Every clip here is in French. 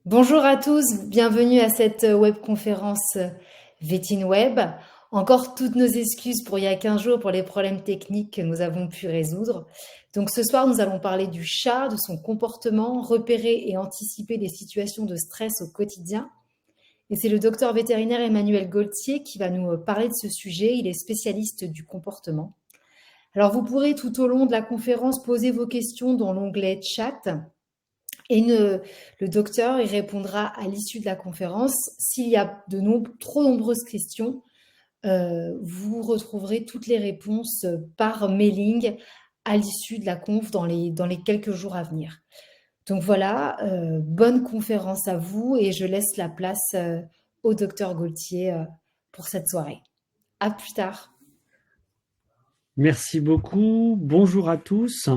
Bonjour à tous, bienvenue à cette webconférence Web. Encore toutes nos excuses pour il y a 15 jours pour les problèmes techniques que nous avons pu résoudre. Donc ce soir, nous allons parler du chat, de son comportement, repérer et anticiper les situations de stress au quotidien. Et c'est le docteur vétérinaire Emmanuel Gaultier qui va nous parler de ce sujet. Il est spécialiste du comportement. Alors vous pourrez tout au long de la conférence poser vos questions dans l'onglet chat. Et le docteur y répondra à l'issue de la conférence. S'il y a trop nombreuses questions, vous retrouverez toutes les réponses par mailing à l'issue de la conf dans les quelques jours à venir. Donc voilà, bonne conférence à vous et je laisse la place au docteur Gaultier pour cette soirée. À plus tard. Merci beaucoup. Bonjour à tous.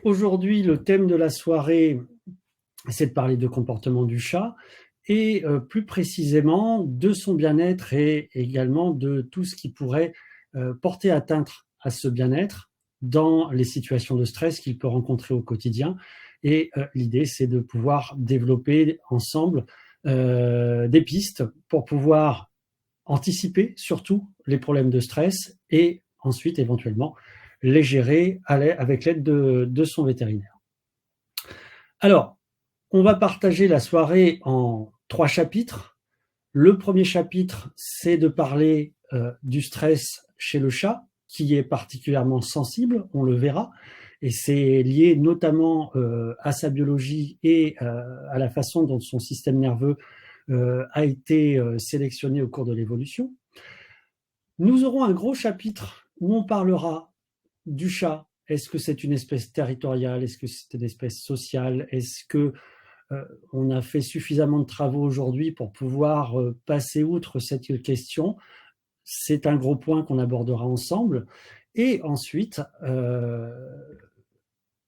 Aujourd'hui, le thème de la soirée, c'est de parler de comportement du chat et plus précisément de son bien-être et également de tout ce qui pourrait porter atteinte à ce bien-être dans les situations de stress qu'il peut rencontrer au quotidien. Et l'idée, c'est de pouvoir développer ensemble des pistes pour pouvoir anticiper surtout les problèmes de stress et ensuite éventuellement les gérer avec l'aide de son vétérinaire. Alors, on va partager la soirée en 3 chapitres. Le premier chapitre, c'est de parler du stress chez le chat, qui est particulièrement sensible, on le verra, et c'est lié notamment à sa biologie et à la façon dont son système nerveux a été sélectionné au cours de l'évolution. Nous aurons un gros chapitre où on parlera du chat. Est-ce que c'est une espèce territoriale? Est-ce que c'est une espèce sociale? Est-ce que on a fait suffisamment de travaux aujourd'hui pour pouvoir passer outre cette question? C'est un gros point qu'on abordera ensemble. Et ensuite,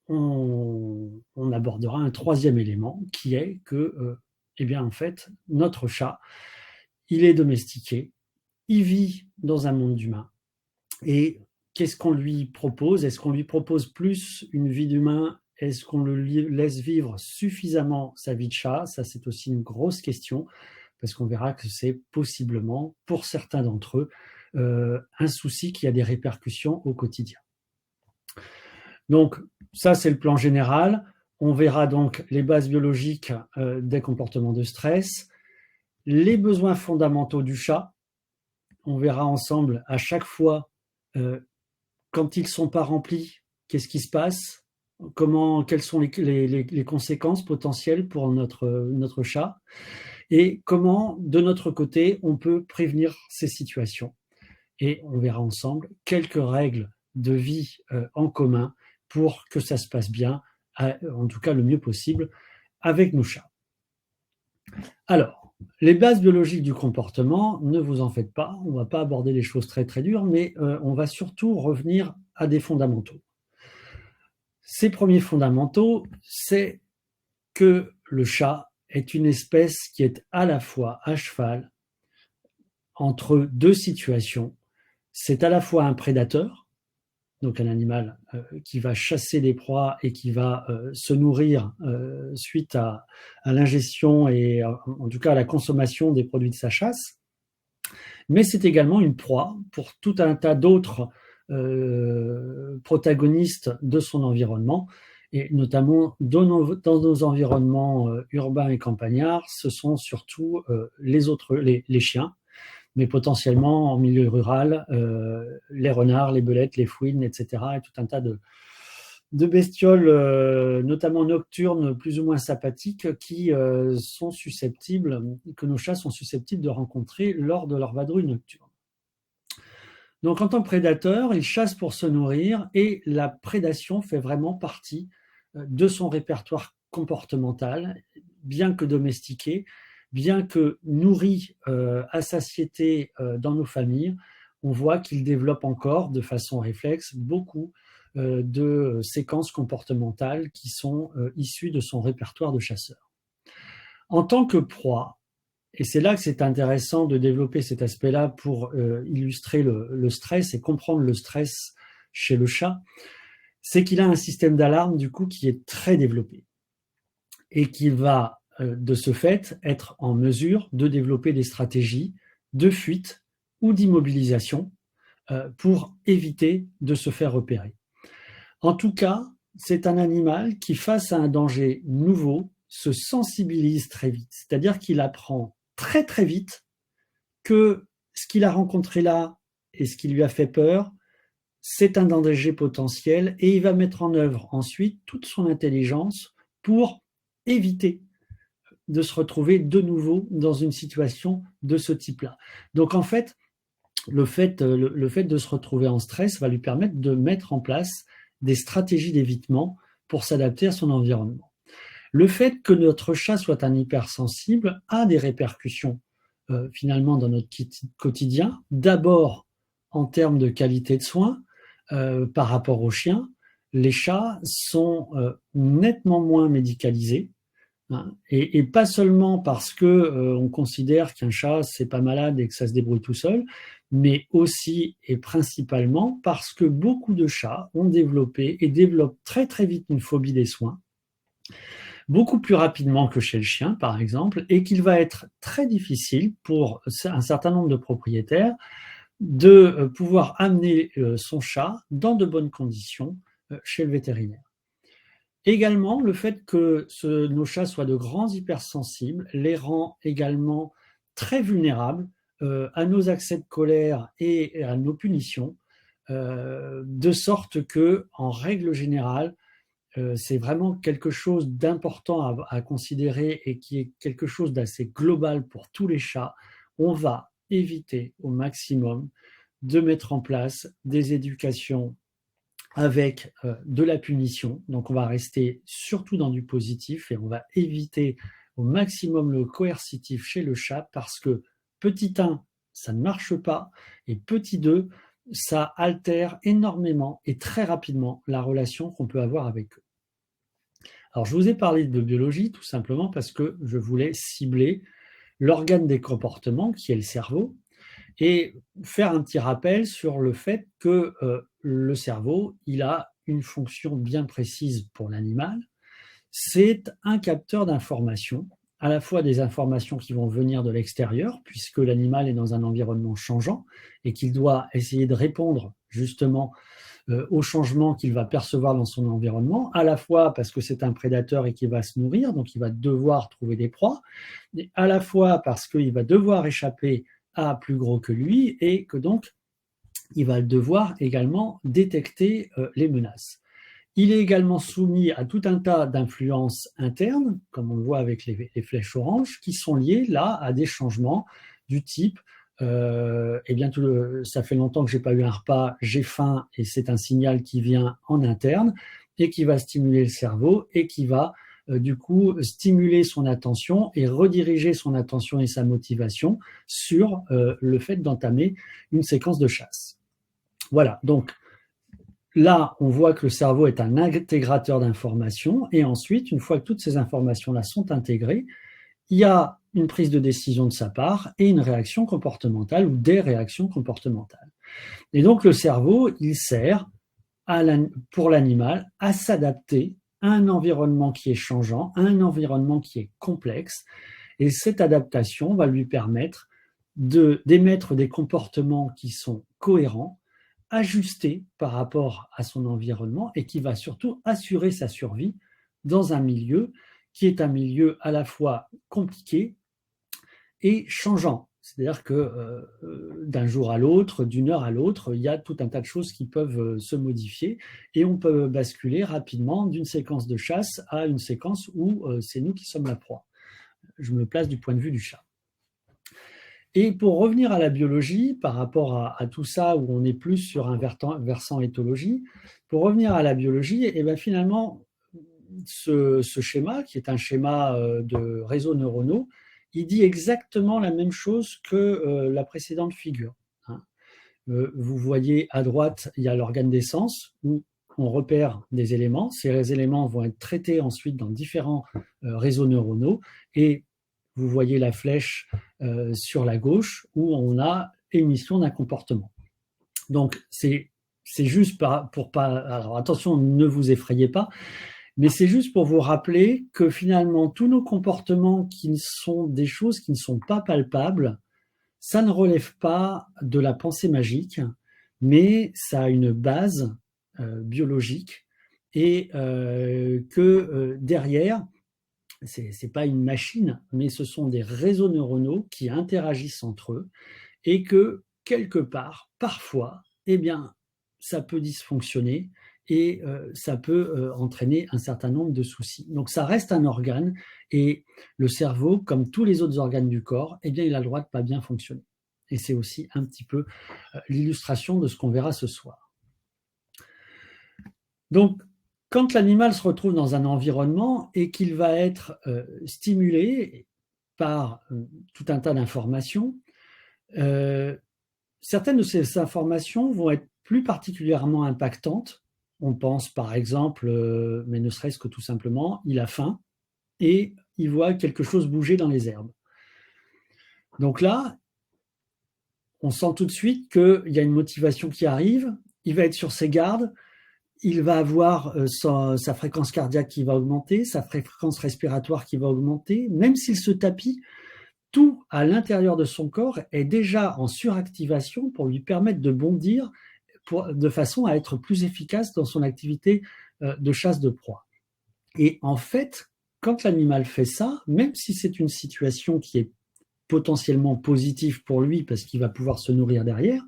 on abordera un troisième élément qui est que, eh bien, en fait, notre chat, il est domestiqué, il vit dans un monde d'humains. Et qu'est-ce qu'on lui propose? Est-ce qu'on lui propose plus une vie d'humain? Est-ce qu'on le laisse vivre suffisamment sa vie de chat? Ça, c'est aussi une grosse question, parce qu'on verra que c'est possiblement, pour certains d'entre eux, un souci qui a des répercussions au quotidien. Donc, ça, c'est le plan général. On verra donc les bases biologiques des comportements de stress, les besoins fondamentaux du chat. On verra ensemble à chaque fois quand ils ne sont pas remplis, qu'est-ce qui se passe? Quelles sont les conséquences potentielles pour notre chat? Et comment, de notre côté, on peut prévenir ces situations? Et on verra ensemble quelques règles de vie en commun pour que ça se passe bien, en tout cas le mieux possible, avec nos chats. Alors, les bases biologiques du comportement, ne vous en faites pas, on ne va pas aborder les choses très très dures, mais on va surtout revenir à des fondamentaux. Ces premiers fondamentaux, c'est que le chat est une espèce qui est à la fois à cheval entre deux situations. C'est à la fois un prédateur, donc un animal qui va chasser des proies et qui va se nourrir suite à l'ingestion et en tout cas à la consommation des produits de sa chasse, mais c'est également une proie pour tout un tas d'autres protagonistes de son environnement, et notamment dans nos environnements urbains et campagnards, ce sont surtout les chiens, mais potentiellement en milieu rural, les renards, les belettes, les fouines, etc., et tout un tas de bestioles, notamment nocturnes, plus ou moins sympathiques, qui sont susceptibles, que nos chats sont susceptibles de rencontrer lors de leur vadrouille nocturne. Donc, en tant que prédateur, il chasse pour se nourrir et la prédation fait vraiment partie de son répertoire comportemental, bien que domestiqué, bien que nourri à satiété dans nos familles. On voit qu'il développe encore de façon réflexe beaucoup de séquences comportementales qui sont issues de son répertoire de chasseur. En tant que proie, et c'est là que c'est intéressant de développer cet aspect-là pour illustrer le stress et comprendre le stress chez le chat, c'est qu'il a un système d'alarme du coup qui est très développé et qui va de ce fait être en mesure de développer des stratégies de fuite ou d'immobilisation pour éviter de se faire repérer. En tout cas, c'est un animal qui, face à un danger nouveau, se sensibilise très vite. C'est-à-dire qu'il apprend très très vite que ce qu'il a rencontré là et ce qui lui a fait peur, c'est un danger potentiel et il va mettre en œuvre ensuite toute son intelligence pour éviter de se retrouver de nouveau dans une situation de ce type-là. Donc en fait, le fait de se retrouver en stress va lui permettre de mettre en place des stratégies d'évitement pour s'adapter à son environnement. Le fait que notre chat soit un hypersensible a des répercussions finalement dans notre quotidien. D'abord en termes de qualité de soins par rapport aux chiens, les chats sont nettement moins médicalisés. Et pas seulement parce que on considère qu'un chat c'est pas malade et que ça se débrouille tout seul, mais aussi et principalement parce que beaucoup de chats ont développé et développent très très vite une phobie des soins, beaucoup plus rapidement que chez le chien par exemple, et qu'il va être très difficile pour un certain nombre de propriétaires de pouvoir amener son chat dans de bonnes conditions chez le vétérinaire. Également, le fait que nos chats soient de grands hypersensibles les rend également très vulnérables à nos accès de colère et à nos punitions, de sorte que, en règle générale, c'est vraiment quelque chose d'important à considérer et qui est quelque chose d'assez global pour tous les chats. On va éviter au maximum de mettre en place des éducations avec de la punition. Donc on va rester surtout dans du positif et on va éviter au maximum le coercitif chez le chat parce que petit 1, ça ne marche pas et petit 2, ça altère énormément et très rapidement la relation qu'on peut avoir avec eux. Alors je vous ai parlé de biologie tout simplement parce que je voulais cibler l'organe des comportements qui est le cerveau et faire un petit rappel sur le fait que le cerveau, il a une fonction bien précise pour l'animal. C'est un capteur d'informations, à la fois des informations qui vont venir de l'extérieur, puisque l'animal est dans un environnement changeant et qu'il doit essayer de répondre justement aux changements qu'il va percevoir dans son environnement, à la fois parce que c'est un prédateur et qu'il va se nourrir, donc il va devoir trouver des proies, et à la fois parce qu'il va devoir échapper à plus gros que lui et que donc il va devoir également détecter les menaces. Il est également soumis à tout un tas d'influences internes, comme on le voit avec les flèches oranges, qui sont liées là à des changements du type eh bien ça fait longtemps que j'ai pas eu un repas, j'ai faim et c'est un signal qui vient en interne et qui va stimuler le cerveau et qui va du coup stimuler son attention et rediriger son attention et sa motivation sur le fait d'entamer une séquence de chasse. Voilà, donc là, on voit que le cerveau est un intégrateur d'informations et ensuite, une fois que toutes ces informations-là sont intégrées, il y a une prise de décision de sa part et une réaction comportementale ou des réactions comportementales. Et donc le cerveau, il sert pour l'animal à s'adapter à un environnement qui est changeant, à un environnement qui est complexe. Et cette adaptation va lui permettre d'émettre des comportements qui sont cohérents, ajustés par rapport à son environnement et qui va surtout assurer sa survie dans un milieu qui est un milieu à la fois compliqué et changeant. C'est-à-dire que d'un jour à l'autre, d'une heure à l'autre, il y a tout un tas de choses qui peuvent se modifier et on peut basculer rapidement d'une séquence de chasse à une séquence où c'est nous qui sommes la proie. Je me place du point de vue du chat. Et pour revenir à la biologie, par rapport à tout ça, où on est plus sur un versant éthologie, pour revenir à la biologie, et bien finalement, ce schéma, qui est un schéma de réseaux neuronaux, il dit exactement la même chose que la précédente figure. Vous voyez à droite, il y a l'organe des sens, où on repère des éléments. Ces éléments vont être traités ensuite dans différents réseaux neuronaux. Et vous voyez la flèche sur la gauche, où on a émission d'un comportement. Donc, c'est juste pour pas... Alors attention, ne vous effrayez pas. Mais c'est juste pour vous rappeler que finalement, tous nos comportements qui sont des choses qui ne sont pas palpables, ça ne relève pas de la pensée magique, mais ça a une base biologique et que derrière, c'est pas une machine, mais ce sont des réseaux neuronaux qui interagissent entre eux et que quelque part, parfois, eh bien, ça peut dysfonctionner et ça peut entraîner un certain nombre de soucis. Donc ça reste un organe et le cerveau, comme tous les autres organes du corps, eh bien, il a le droit de pas bien fonctionner. Et c'est aussi un petit peu l'illustration de ce qu'on verra ce soir. Donc, quand l'animal se retrouve dans un environnement et qu'il va être stimulé par tout un tas d'informations, certaines de ces informations vont être plus particulièrement impactantes. On pense par exemple, mais ne serait-ce que tout simplement, il a faim et il voit quelque chose bouger dans les herbes. Donc là, on sent tout de suite qu'il y a une motivation qui arrive, il va être sur ses gardes, il va avoir sa fréquence cardiaque qui va augmenter, sa fréquence respiratoire qui va augmenter, même s'il se tapit, tout à l'intérieur de son corps est déjà en suractivation pour lui permettre de bondir de façon à être plus efficace dans son activité de chasse de proie. Et en fait, quand l'animal fait ça, même si c'est une situation qui est potentiellement positive pour lui parce qu'il va pouvoir se nourrir derrière,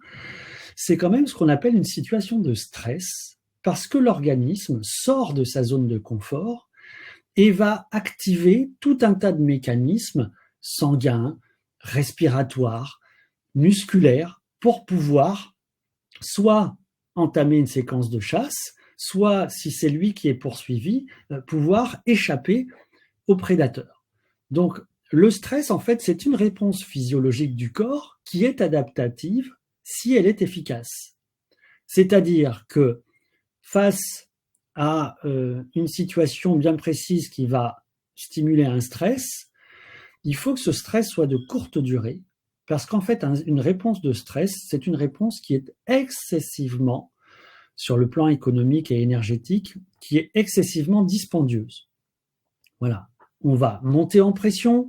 c'est quand même ce qu'on appelle une situation de stress parce que l'organisme sort de sa zone de confort et va activer tout un tas de mécanismes sanguins, respiratoires, musculaires pour pouvoir soit entamer une séquence de chasse, soit, si c'est lui qui est poursuivi, pouvoir échapper au prédateur. Donc, le stress, en fait, c'est une réponse physiologique du corps qui est adaptative si elle est efficace. C'est-à-dire que face à une situation bien précise qui va stimuler un stress, il faut que ce stress soit de courte durée, parce qu'en fait, une réponse de stress, c'est une réponse qui est excessivement, sur le plan économique et énergétique, qui est excessivement dispendieuse. Voilà. On va monter en pression,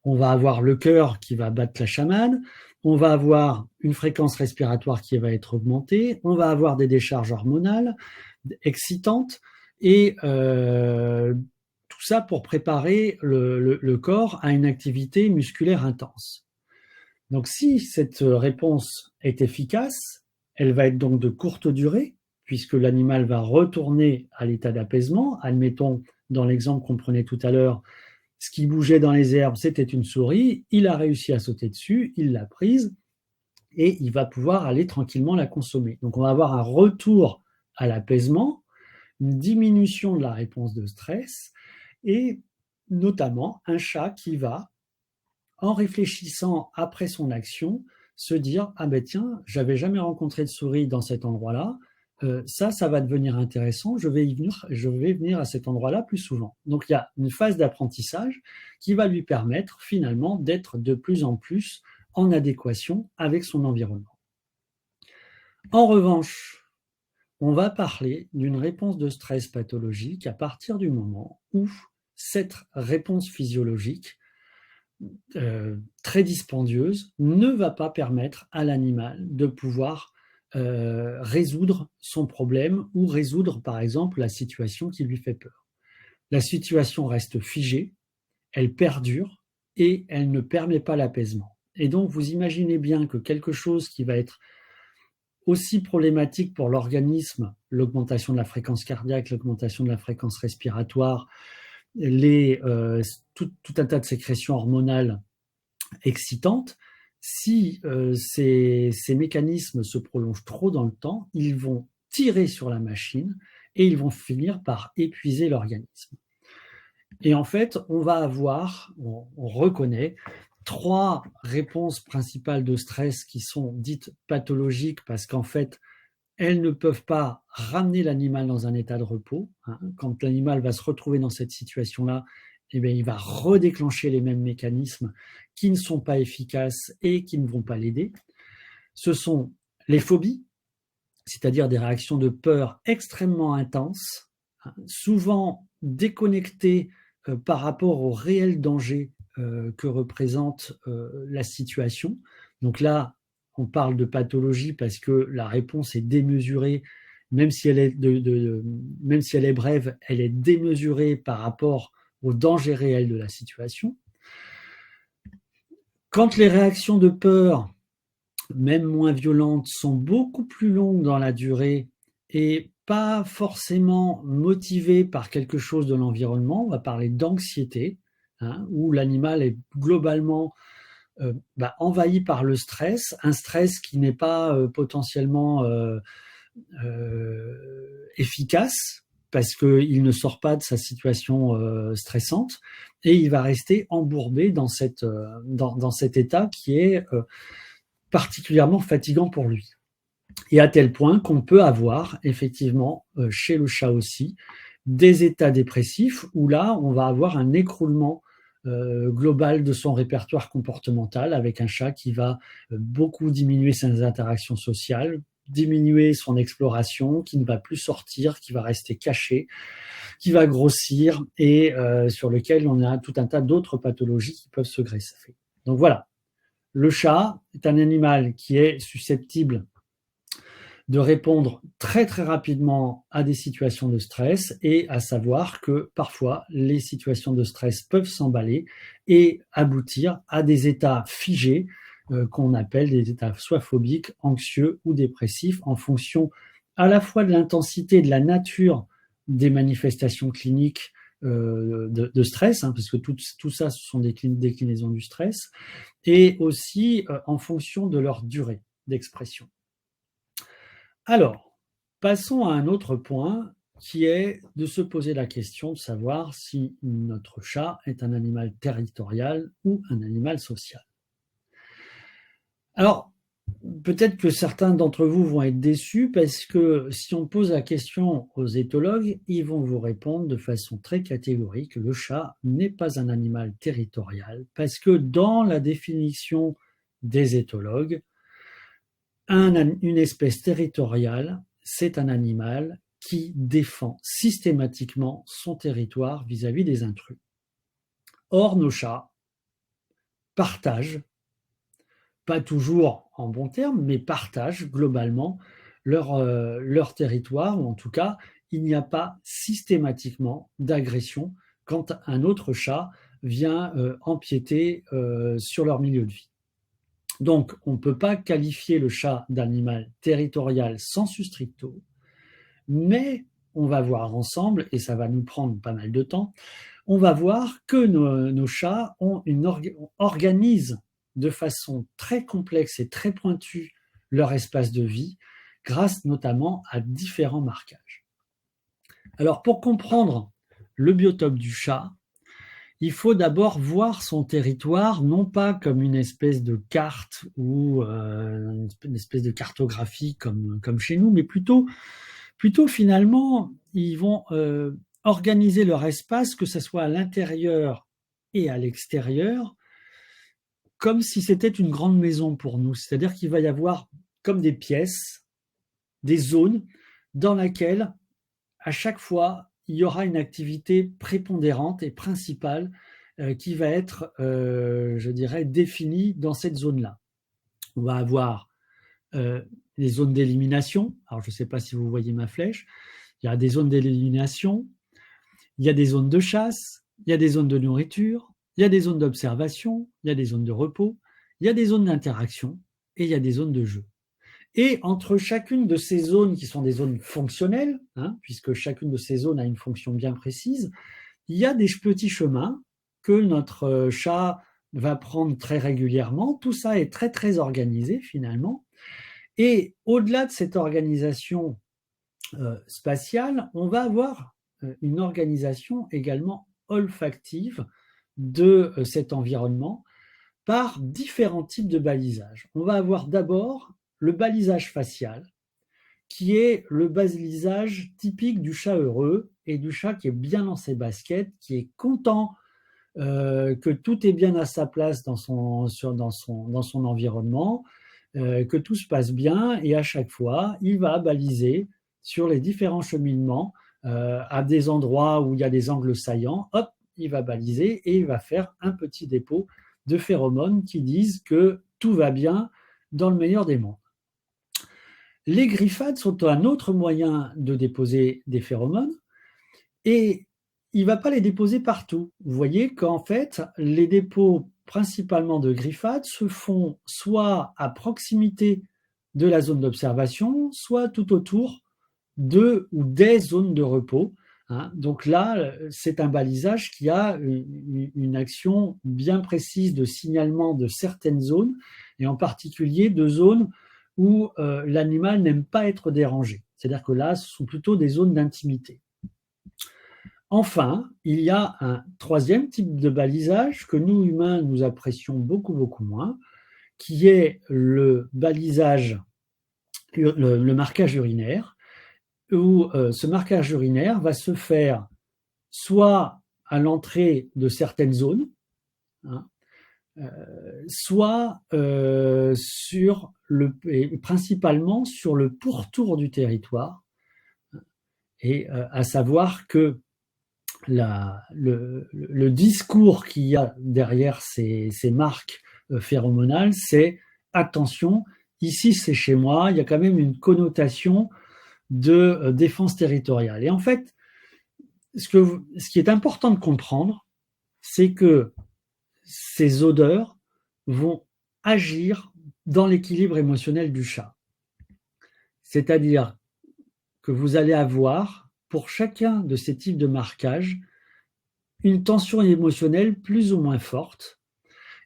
on va avoir le cœur qui va battre la chamade, on va avoir une fréquence respiratoire qui va être augmentée, on va avoir des décharges hormonales excitantes et tout ça pour préparer le corps à une activité musculaire intense. Donc si cette réponse est efficace, elle va être donc de courte durée, puisque l'animal va retourner à l'état d'apaisement. Admettons, dans l'exemple qu'on prenait tout à l'heure, ce qui bougeait dans les herbes, c'était une souris, il a réussi à sauter dessus, il l'a prise, et il va pouvoir aller tranquillement la consommer. Donc on va avoir un retour à l'apaisement, une diminution de la réponse de stress, et notamment un chat qui va, en réfléchissant après son action, se dire « Ah ben tiens, j'avais jamais rencontré de souris dans cet endroit-là, ça va devenir intéressant, je vais venir à cet endroit-là plus souvent. » Donc il y a une phase d'apprentissage qui va lui permettre finalement d'être de plus en plus en adéquation avec son environnement. En revanche, on va parler d'une réponse de stress pathologique à partir du moment où cette réponse physiologique très dispendieuse ne va pas permettre à l'animal de pouvoir résoudre son problème ou résoudre par exemple la situation qui lui fait peur. La situation reste figée, elle perdure et elle ne permet pas l'apaisement. Et donc vous imaginez bien que quelque chose qui va être aussi problématique pour l'organisme, l'augmentation de la fréquence cardiaque, l'augmentation de la fréquence respiratoire, tout un tas de sécrétions hormonales excitantes, si ces mécanismes se prolongent trop dans le temps, ils vont tirer sur la machine et ils vont finir par épuiser l'organisme. Et en fait, on reconnaît 3 réponses principales de stress qui sont dites pathologiques parce qu'en fait, elles ne peuvent pas ramener l'animal dans un état de repos. Quand l'animal va se retrouver dans cette situation-là, eh bien, il va redéclencher les mêmes mécanismes qui ne sont pas efficaces et qui ne vont pas l'aider. Ce sont les phobies, c'est-à-dire des réactions de peur extrêmement intenses, souvent déconnecté par rapport au réel danger que représente la situation. Donc là, on parle de pathologie parce que la réponse est démesurée, même si elle est, même si elle est brève, elle est démesurée par rapport au danger réel de la situation. Quand les réactions de peur, même moins violentes, sont beaucoup plus longues dans la durée et pas forcément motivées par quelque chose de l'environnement, on va parler d'anxiété, où l'animal est globalement envahi par le stress, un stress qui n'est pas potentiellement efficace parce qu'il ne sort pas de sa situation stressante et il va rester embourbé dans cet état qui est particulièrement fatigant pour lui. Et à tel point qu'on peut avoir effectivement chez le chat aussi des états dépressifs où là on va avoir un écroulement global de son répertoire comportemental avec un chat qui va beaucoup diminuer ses interactions sociales, diminuer son exploration, qui ne va plus sortir, qui va rester caché, qui va grossir et sur lequel on a tout un tas d'autres pathologies qui peuvent se greffer. Donc voilà, le chat est un animal qui est susceptible de répondre très très rapidement à des situations de stress et à savoir que parfois les situations de stress peuvent s'emballer et aboutir à des états figés qu'on appelle des états soit phobiques, anxieux ou dépressifs en fonction à la fois de l'intensité et de la nature des manifestations cliniques de stress, parce que tout ça ce sont des déclinaisons du stress, et aussi en fonction de leur durée d'expression. Alors, passons à un autre point qui est de se poser la question de savoir si notre chat est un animal territorial ou un animal social. Alors, peut-être que certains d'entre vous vont être déçus parce que si on pose la question aux éthologues, ils vont vous répondre de façon très catégorique que le chat n'est pas un animal territorial parce que dans la définition des éthologues, une espèce territoriale, c'est un animal qui défend systématiquement son territoire vis-à-vis des intrus. Or, nos chats partagent, pas toujours en bons termes, mais partagent globalement leur territoire, ou en tout cas, il n'y a pas systématiquement d'agression quand un autre chat vient empiéter sur leur milieu de vie. Donc, on ne peut pas qualifier le chat d'animal territorial sensu stricto, mais on va voir ensemble, et ça va nous prendre pas mal de temps, on va voir que nos chats organisent de façon très complexe et très pointue leur espace de vie, grâce notamment à différents marquages. Alors, pour comprendre le biotope du chat, il faut d'abord voir son territoire, non pas comme une espèce de carte ou une espèce de cartographie comme chez nous, mais plutôt finalement, ils vont organiser leur espace, que ce soit à l'intérieur et à l'extérieur, comme si c'était une grande maison pour nous. C'est-à-dire qu'il va y avoir comme des pièces, des zones dans lesquelles, à chaque fois, il y aura une activité prépondérante et principale qui va être, je dirais, définie dans cette zone-là. On va avoir les zones d'élimination. Alors, je ne sais pas si vous voyez ma flèche. Il y a des zones d'élimination, il y a des zones de chasse, il y a des zones de nourriture, il y a des zones d'observation, il y a des zones de repos, il y a des zones d'interaction et il y a des zones de jeu. Et entre chacune de ces zones qui sont des zones fonctionnelles, puisque chacune de ces zones a une fonction bien précise, il y a des petits chemins que notre chat va prendre très régulièrement. Tout ça est très très organisé finalement. Et au-delà de cette organisation spatiale, on va avoir une organisation également olfactive de cet environnement par différents types de balisage. On va avoir d'abord le balisage facial, qui est le balisage typique du chat heureux et du chat qui est bien dans ses baskets, qui est content que tout est bien à sa place dans son environnement, que tout se passe bien, et à chaque fois, il va baliser sur les différents cheminements à des endroits où il y a des angles saillants, hop, il va baliser et il va faire un petit dépôt de phéromones qui disent que tout va bien dans le meilleur des mondes. Les griffades sont un autre moyen de déposer des phéromones et il ne va pas les déposer partout. Vous voyez qu'en fait, les dépôts principalement de griffades se font soit à proximité de la zone d'observation, soit tout autour de ou des zones de repos. Donc là, c'est un balisage qui a une action bien précise de signalement de certaines zones, et en particulier de zones où l'animal n'aime pas être dérangé. C'est-à-dire que là, ce sont plutôt des zones d'intimité. Enfin, il y a un troisième type de balisage que nous, humains, nous apprécions beaucoup, beaucoup moins, qui est le balisage, le marquage urinaire, où ce marquage urinaire va se faire soit à l'entrée de certaines zones, soit et principalement sur le pourtour du territoire, et à savoir que le discours qu'il y a derrière ces marques phéromonales, c'est attention, ici c'est chez moi, il y a quand même une connotation de défense territoriale. Et en fait, ce qui est important de comprendre, c'est que ces odeurs vont agir dans l'équilibre émotionnel du chat. C'est-à-dire que vous allez avoir, pour chacun de ces types de marquages, une tension émotionnelle plus ou moins forte,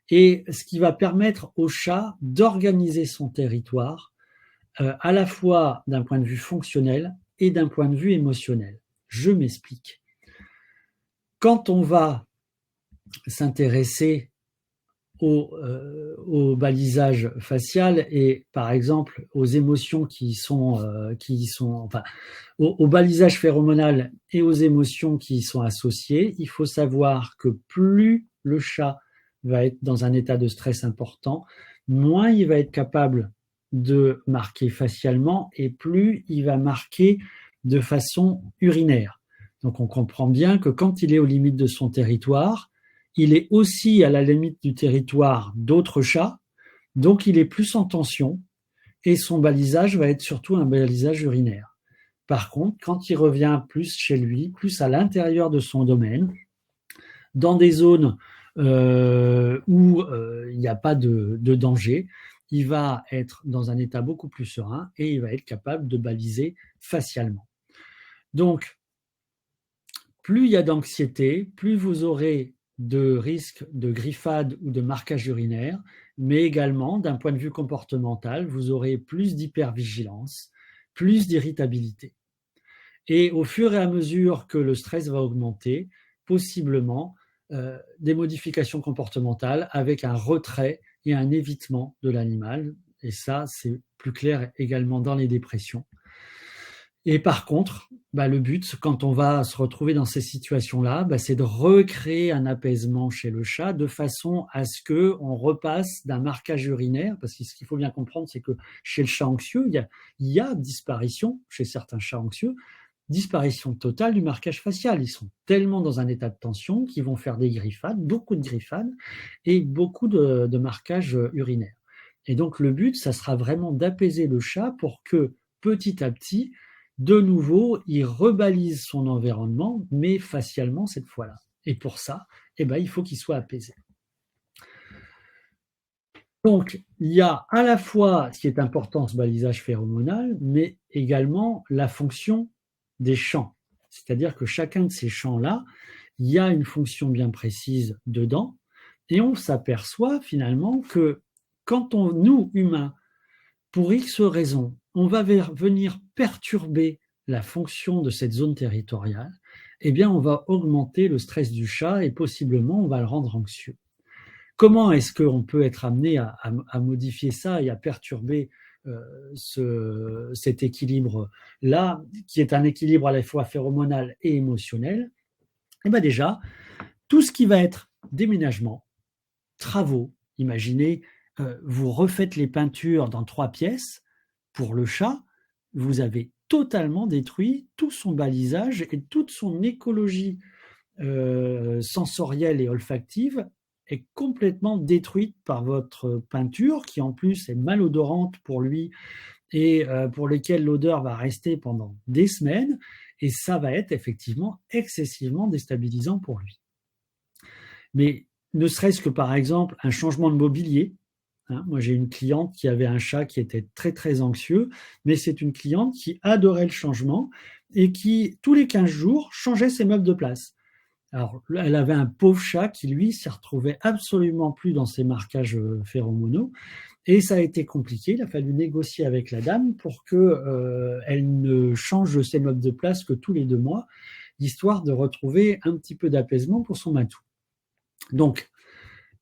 et ce qui va permettre au chat d'organiser son territoire à la fois d'un point de vue fonctionnel et d'un point de vue émotionnel. Je m'explique. Quand on va s'intéresser au balisage facial et par exemple aux émotions au balisage phéromonal et aux émotions qui y sont associées, il faut savoir que plus le chat va être dans un état de stress important, moins il va être capable de marquer facialement et plus il va marquer de façon urinaire. Donc on comprend bien que quand il est aux limites de son territoire, il est aussi à la limite du territoire d'autres chats, donc il est plus en tension et son balisage va être surtout un balisage urinaire. Par contre, quand il revient plus chez lui, plus à l'intérieur de son domaine, dans des zones où il n'y a pas de danger, il va être dans un état beaucoup plus serein et il va être capable de baliser facialement. Donc, plus il y a d'anxiété, plus vous aurez de risques de griffade ou de marquage urinaire, mais également, d'un point de vue comportemental, vous aurez plus d'hypervigilance, plus d'irritabilité. Et au fur et à mesure que le stress va augmenter, possiblement des modifications comportementales avec un retrait et un évitement de l'animal. Et ça, c'est plus clair également dans les dépressions. Et par contre, le but, quand on va se retrouver dans ces situations-là, c'est de recréer un apaisement chez le chat de façon à ce qu'on repasse d'un marquage urinaire, parce que ce qu'il faut bien comprendre, c'est que chez le chat anxieux, il y a disparition, chez certains chats anxieux, disparition totale du marquage facial. Ils sont tellement dans un état de tension qu'ils vont faire des griffades, beaucoup de griffades, et beaucoup de marquages urinaires. Et donc le but, ça sera vraiment d'apaiser le chat pour que petit à petit, de nouveau, il rebalise son environnement, mais facialement cette fois-là. Et pour ça, il faut qu'il soit apaisé. Donc, il y a à la fois ce qui est important, ce balisage phéromonal, mais également la fonction des champs. C'est-à-dire que chacun de ces champs-là, il y a une fonction bien précise dedans, et on s'aperçoit finalement que quand nous, humains, pour X raisons, on va venir perturber la fonction de cette zone territoriale, on va augmenter le stress du chat et possiblement on va le rendre anxieux. Comment est-ce qu'on peut être amené à modifier ça et à perturber cet équilibre-là, qui est un équilibre à la fois phéromonal et émotionnel? Déjà, tout ce qui va être déménagement, travaux, imaginez, vous refaites les peintures dans 3 pièces, pour le chat, vous avez totalement détruit, tout son balisage et toute son écologie sensorielle et olfactive est complètement détruite par votre peinture, qui en plus est malodorante pour lui et pour lesquelles l'odeur va rester pendant des semaines, et ça va être effectivement excessivement déstabilisant pour lui. Mais ne serait-ce que par exemple un changement de mobilier. Moi, j'ai une cliente qui avait un chat qui était très très anxieux, mais c'est une cliente qui adorait le changement et qui, tous les 15 jours, changeait ses meubles de place. Alors, elle avait un pauvre chat qui, lui, s'y retrouvait absolument plus dans ses marquages phéromonaux. Et ça a été compliqué. Il a fallu négocier avec la dame pour qu'elle ne change ses meubles de place que tous les 2 mois, histoire de retrouver un petit peu d'apaisement pour son matou. Donc,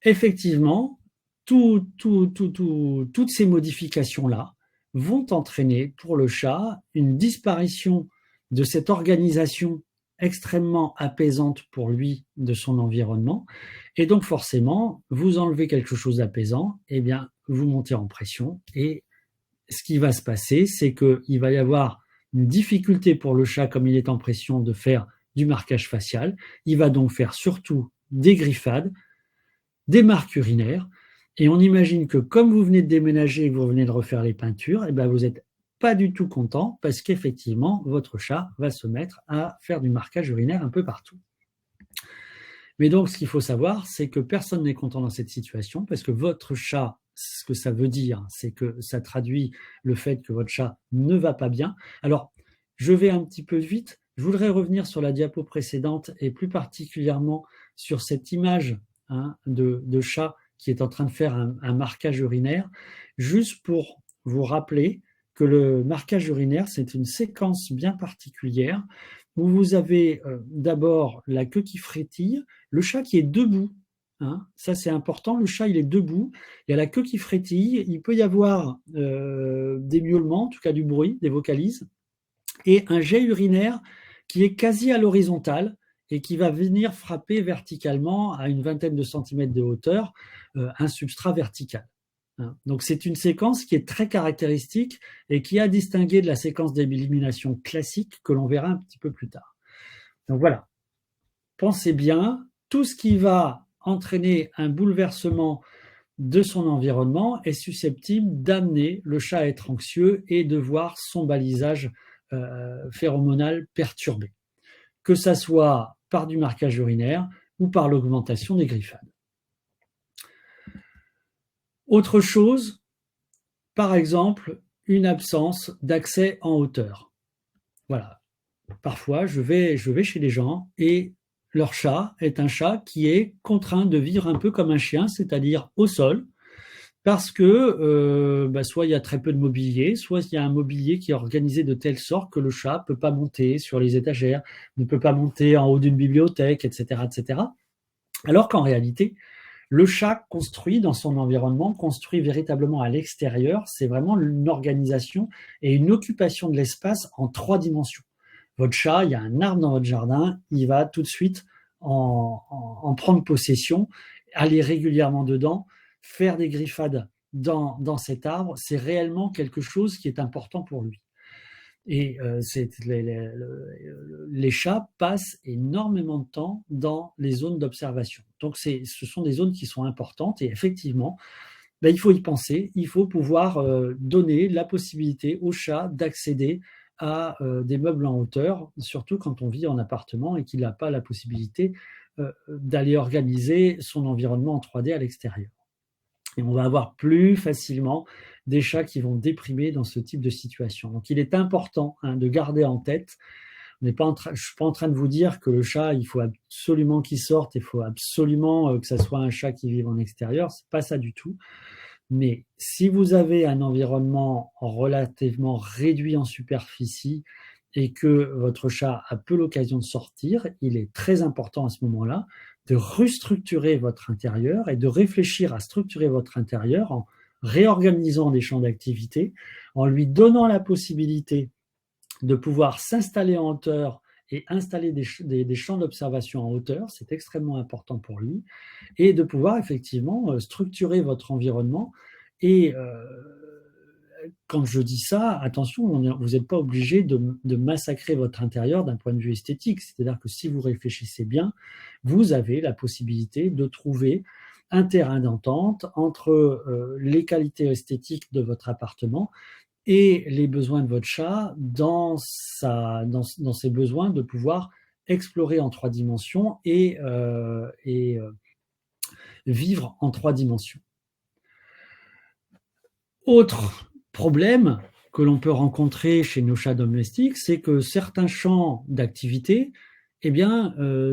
effectivement, toutes ces modifications-là vont entraîner pour le chat une disparition de cette organisation extrêmement apaisante pour lui de son environnement. Et donc forcément, vous enlevez quelque chose d'apaisant, eh bien, vous montez en pression. Et ce qui va se passer, c'est qu'il va y avoir une difficulté pour le chat, comme il est en pression, de faire du marquage facial. Il va donc faire surtout des griffades, des marques urinaires. Et on imagine que comme vous venez de déménager et que vous venez de refaire les peintures, eh bien vous n'êtes pas du tout content parce qu'effectivement, votre chat va se mettre à faire du marquage urinaire un peu partout. Mais donc, ce qu'il faut savoir, c'est que personne n'est content dans cette situation parce que votre chat, ce que ça veut dire, c'est que ça traduit le fait que votre chat ne va pas bien. Alors, je vais un petit peu vite. Je voudrais revenir sur la diapo précédente et plus particulièrement sur cette image de chat qui est en train de faire un marquage urinaire, juste pour vous rappeler que le marquage urinaire, c'est une séquence bien particulière où vous avez d'abord la queue qui frétille, le chat qui est debout, ça c'est important, le chat il est debout, il y a la queue qui frétille, il peut y avoir des miaulements, en tout cas du bruit, des vocalises, et un jet urinaire qui est quasi à l'horizontale et qui va venir frapper verticalement à une vingtaine de centimètres de hauteur un substrat vertical. Donc c'est une séquence qui est très caractéristique et qui a distingué de la séquence d'élimination classique que l'on verra un petit peu plus tard. Donc voilà, pensez bien, tout ce qui va entraîner un bouleversement de son environnement est susceptible d'amener le chat à être anxieux et de voir son balisage phéromonal perturbé, que ça soit par du marquage urinaire ou par l'augmentation des griffades. Autre chose, par exemple, une absence d'accès en hauteur. Voilà. Parfois, je vais chez les gens et leur chat est un chat qui est contraint de vivre un peu comme un chien, c'est-à-dire au sol, parce que soit il y a très peu de mobilier, soit il y a un mobilier qui est organisé de telle sorte que le chat ne peut pas monter sur les étagères, ne peut pas monter en haut d'une bibliothèque, etc., etc. Alors qu'en réalité, le chat construit dans son environnement, construit véritablement à l'extérieur, c'est vraiment une organisation et une occupation de l'espace en 3 dimensions. Votre chat, il y a un arbre dans votre jardin, il va tout de suite en prendre possession, aller régulièrement dedans, faire des griffades dans cet arbre, c'est réellement quelque chose qui est important pour lui. Et les chats passent énormément de temps dans les zones d'observation. Donc ce sont des zones qui sont importantes et effectivement, il faut y penser, il faut pouvoir donner la possibilité au chat d'accéder à des meubles en hauteur, surtout quand on vit en appartement et qu'il n'a pas la possibilité d'aller organiser son environnement en 3D à l'extérieur. Et on va avoir plus facilement des chats qui vont déprimer dans ce type de situation. Donc il est important de garder en tête, je ne suis pas en train de vous dire que le chat, il faut absolument qu'il sorte, il faut absolument que ça soit un chat qui vive en extérieur, c'est pas ça du tout. Mais si vous avez un environnement relativement réduit en superficie et que votre chat a peu l'occasion de sortir, il est très important à ce moment-là de restructurer votre intérieur et de réfléchir à structurer votre intérieur en réorganisant les champs d'activité, en lui donnant la possibilité de pouvoir s'installer en hauteur et installer des champs d'observation en hauteur, c'est extrêmement important pour lui, et de pouvoir effectivement structurer votre environnement et quand je dis ça, attention, vous n'êtes pas obligé de massacrer votre intérieur d'un point de vue esthétique. C'est-à-dire que si vous réfléchissez bien, vous avez la possibilité de trouver un terrain d'entente entre les qualités esthétiques de votre appartement et les besoins de votre chat dans ses besoins de pouvoir explorer en 3 dimensions et vivre en 3 dimensions. Autre problème que l'on peut rencontrer chez nos chats domestiques, c'est que certains champs d'activité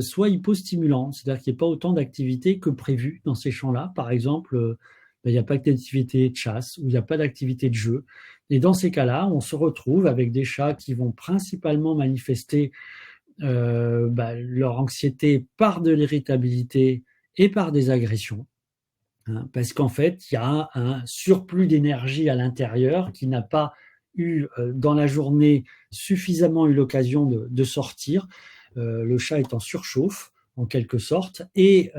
soient hypostimulants, c'est-à-dire qu'il n'y a pas autant d'activité que prévu dans ces champs-là. Par exemple, il n'y a pas d'activité de chasse ou il n'y a pas d'activité de jeu. Et dans ces cas-là, on se retrouve avec des chats qui vont principalement manifester leur anxiété par de l'irritabilité et par des agressions. Parce qu'en fait, il y a un surplus d'énergie à l'intérieur qui n'a pas eu dans la journée suffisamment eu l'occasion de sortir. Le chat est en surchauffe, en quelque sorte. Et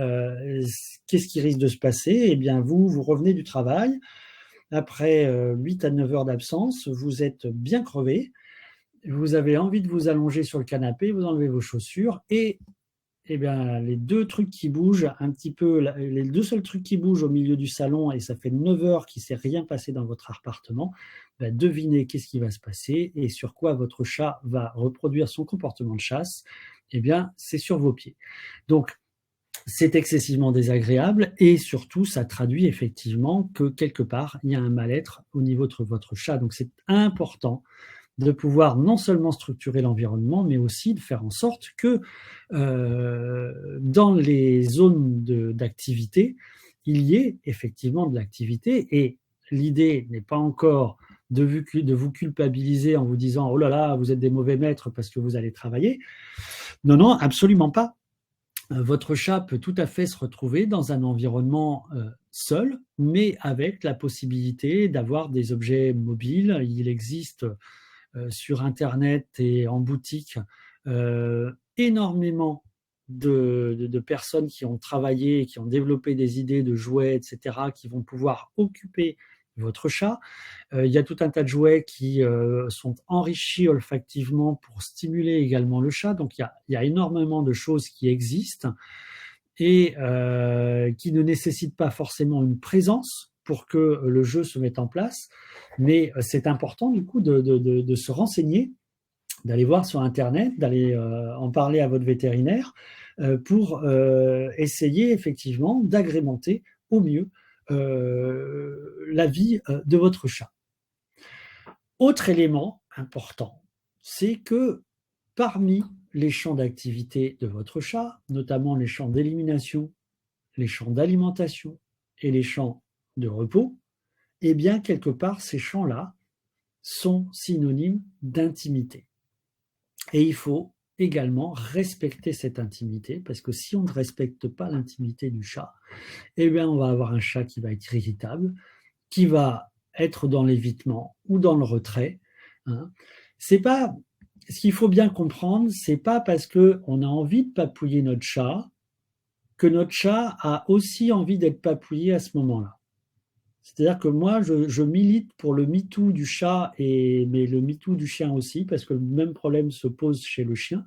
qu'est-ce qui risque de se passer? Eh bien, vous revenez du travail. Après 8 à 9 heures d'absence, vous êtes bien crevé. Vous avez envie de vous allonger sur le canapé, vous enlevez vos chaussures et les deux trucs qui bougent un petit peu, les deux seuls trucs qui bougent au milieu du salon, et ça fait 9 heures qu'il ne s'est rien passé dans votre appartement, devinez qu'est-ce qui va se passer et sur quoi votre chat va reproduire son comportement de chasse. C'est sur vos pieds. Donc, c'est excessivement désagréable et surtout, ça traduit effectivement que quelque part, il y a un mal-être au niveau de votre chat. Donc, c'est important de pouvoir non seulement structurer l'environnement, mais aussi de faire en sorte que dans les zones d'activité, il y ait effectivement de l'activité. Et l'idée n'est pas encore de vous culpabiliser en vous disant « Oh là là, vous êtes des mauvais maîtres parce que vous allez travailler ». Non, non, absolument pas. Votre chat peut tout à fait se retrouver dans un environnement seul, mais avec la possibilité d'avoir des objets mobiles. Il existe sur Internet et en boutique énormément de personnes qui ont travaillé, qui ont développé des idées de jouets, etc., qui vont pouvoir occuper votre chat. Il y a tout un tas de jouets qui sont enrichis olfactivement pour stimuler également le chat. Donc, il y a énormément de choses qui existent et qui ne nécessitent pas forcément une présence pour que le jeu se mette en place. Mais c'est important du coup de se renseigner, d'aller voir sur Internet, d'aller en parler à votre vétérinaire pour essayer effectivement d'agrémenter au mieux la vie de votre chat. Autre élément important, c'est que parmi les champs d'activité de votre chat, notamment les champs d'élimination, les champs d'alimentation et les champs de repos, quelque part, ces champs-là sont synonymes d'intimité. Et il faut également respecter cette intimité, parce que si on ne respecte pas l'intimité du chat, on va avoir un chat qui va être irritable, qui va être dans l'évitement ou dans le retrait. C'est pas, ce qu'il faut bien comprendre, c'est pas parce qu'on a envie de papouiller notre chat que notre chat a aussi envie d'être papouillé à ce moment-là. C'est-à-dire que moi, je milite pour le MeToo du chat, mais le MeToo du chien aussi, parce que le même problème se pose chez le chien.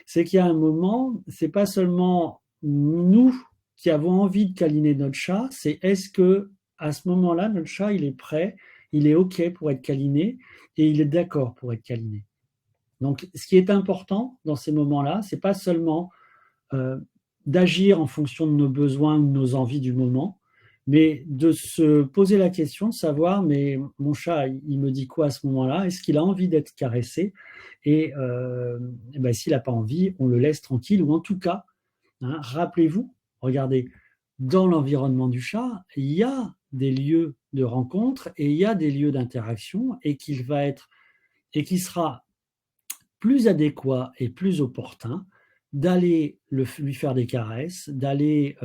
C'est qu'il y a un moment, c'est pas seulement nous qui avons envie de câliner notre chat, c'est est-ce que à ce moment-là, notre chat, il est prêt, il est OK pour être câliné et il est d'accord pour être câliné. Donc, ce qui est important dans ces moments-là, c'est pas seulement d'agir en fonction de nos besoins ou de nos envies du moment, mais de se poser la question de savoir, mais mon chat, il me dit quoi à ce moment-là? Est-ce qu'il a envie d'être caressé? Et s'il n'a pas envie, on le laisse tranquille. Ou en tout cas, rappelez-vous, regardez, dans l'environnement du chat, il y a des lieux de rencontre et il y a des lieux d'interaction et qu'il sera plus adéquat et plus opportun d'aller lui faire des caresses, d'aller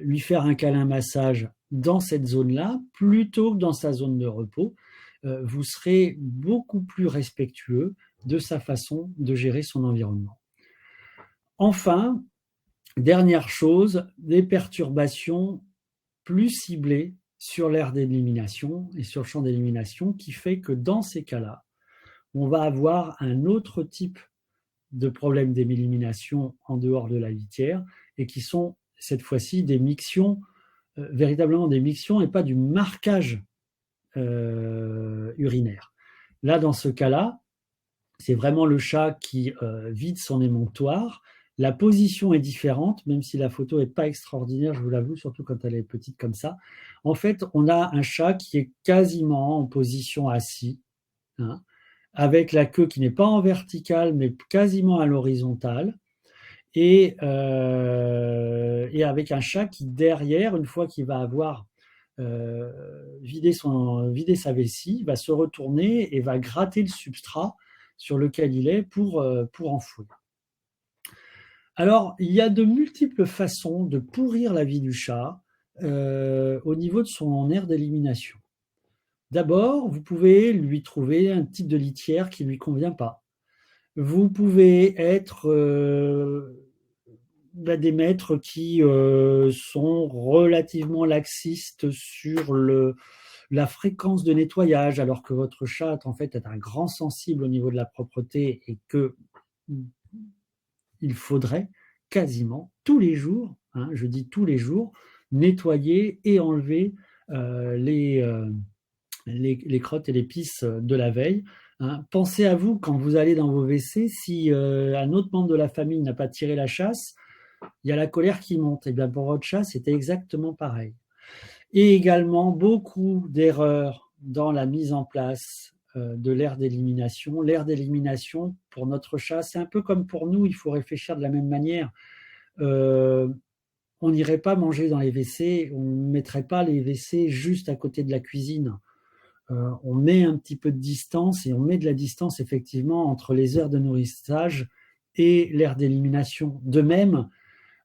lui faire un câlin massage dans cette zone-là, plutôt que dans sa zone de repos. Vous serez beaucoup plus respectueux de sa façon de gérer son environnement. Enfin, dernière chose, des perturbations plus ciblées sur l'aire d'élimination et sur le champ d'élimination qui fait que dans ces cas-là, on va avoir un autre type de problèmes d'élimination en dehors de la litière et qui sont cette fois-ci des mictions, véritablement des mictions et pas du marquage urinaire. Là, dans ce cas-là, c'est vraiment le chat qui vide son émonctoire. La position est différente, même si la photo n'est pas extraordinaire, je vous l'avoue, surtout quand elle est petite comme ça. En fait, on a un chat qui est quasiment en position assis, hein, avec la queue qui n'est pas en verticale, mais quasiment à l'horizontale, et avec un chat qui, derrière, une fois qu'il va avoir vidé sa vessie, va se retourner et va gratter le substrat sur lequel il est pour enfouir. Alors, il y a de multiples façons de pourrir la vie du chat au niveau de son aire d'élimination. D'abord, vous pouvez lui trouver un type de litière qui ne lui convient pas. Vous pouvez être des maîtres qui sont relativement laxistes sur la fréquence de nettoyage, alors que votre chat, en fait, est un grand sensible au niveau de la propreté et que il faudrait quasiment tous les jours, hein, je dis tous les jours, nettoyer et enlever les crottes et les pisses de la veille. Hein. Pensez à vous quand vous allez dans vos WC, si un autre membre de la famille n'a pas tiré la chasse, il y a la colère qui monte. Et bien pour votre chat, c'était exactement pareil. Et également beaucoup d'erreurs dans la mise en place de l'aire d'élimination. L'aire d'élimination, pour notre chat, c'est un peu comme pour nous, il faut réfléchir de la même manière. On n'irait pas manger dans les WC, on ne mettrait pas les WC juste à côté de la cuisine. On met un petit peu de distance et on met de la distance effectivement entre les aires de nourrissage et l'aire d'élimination. De même,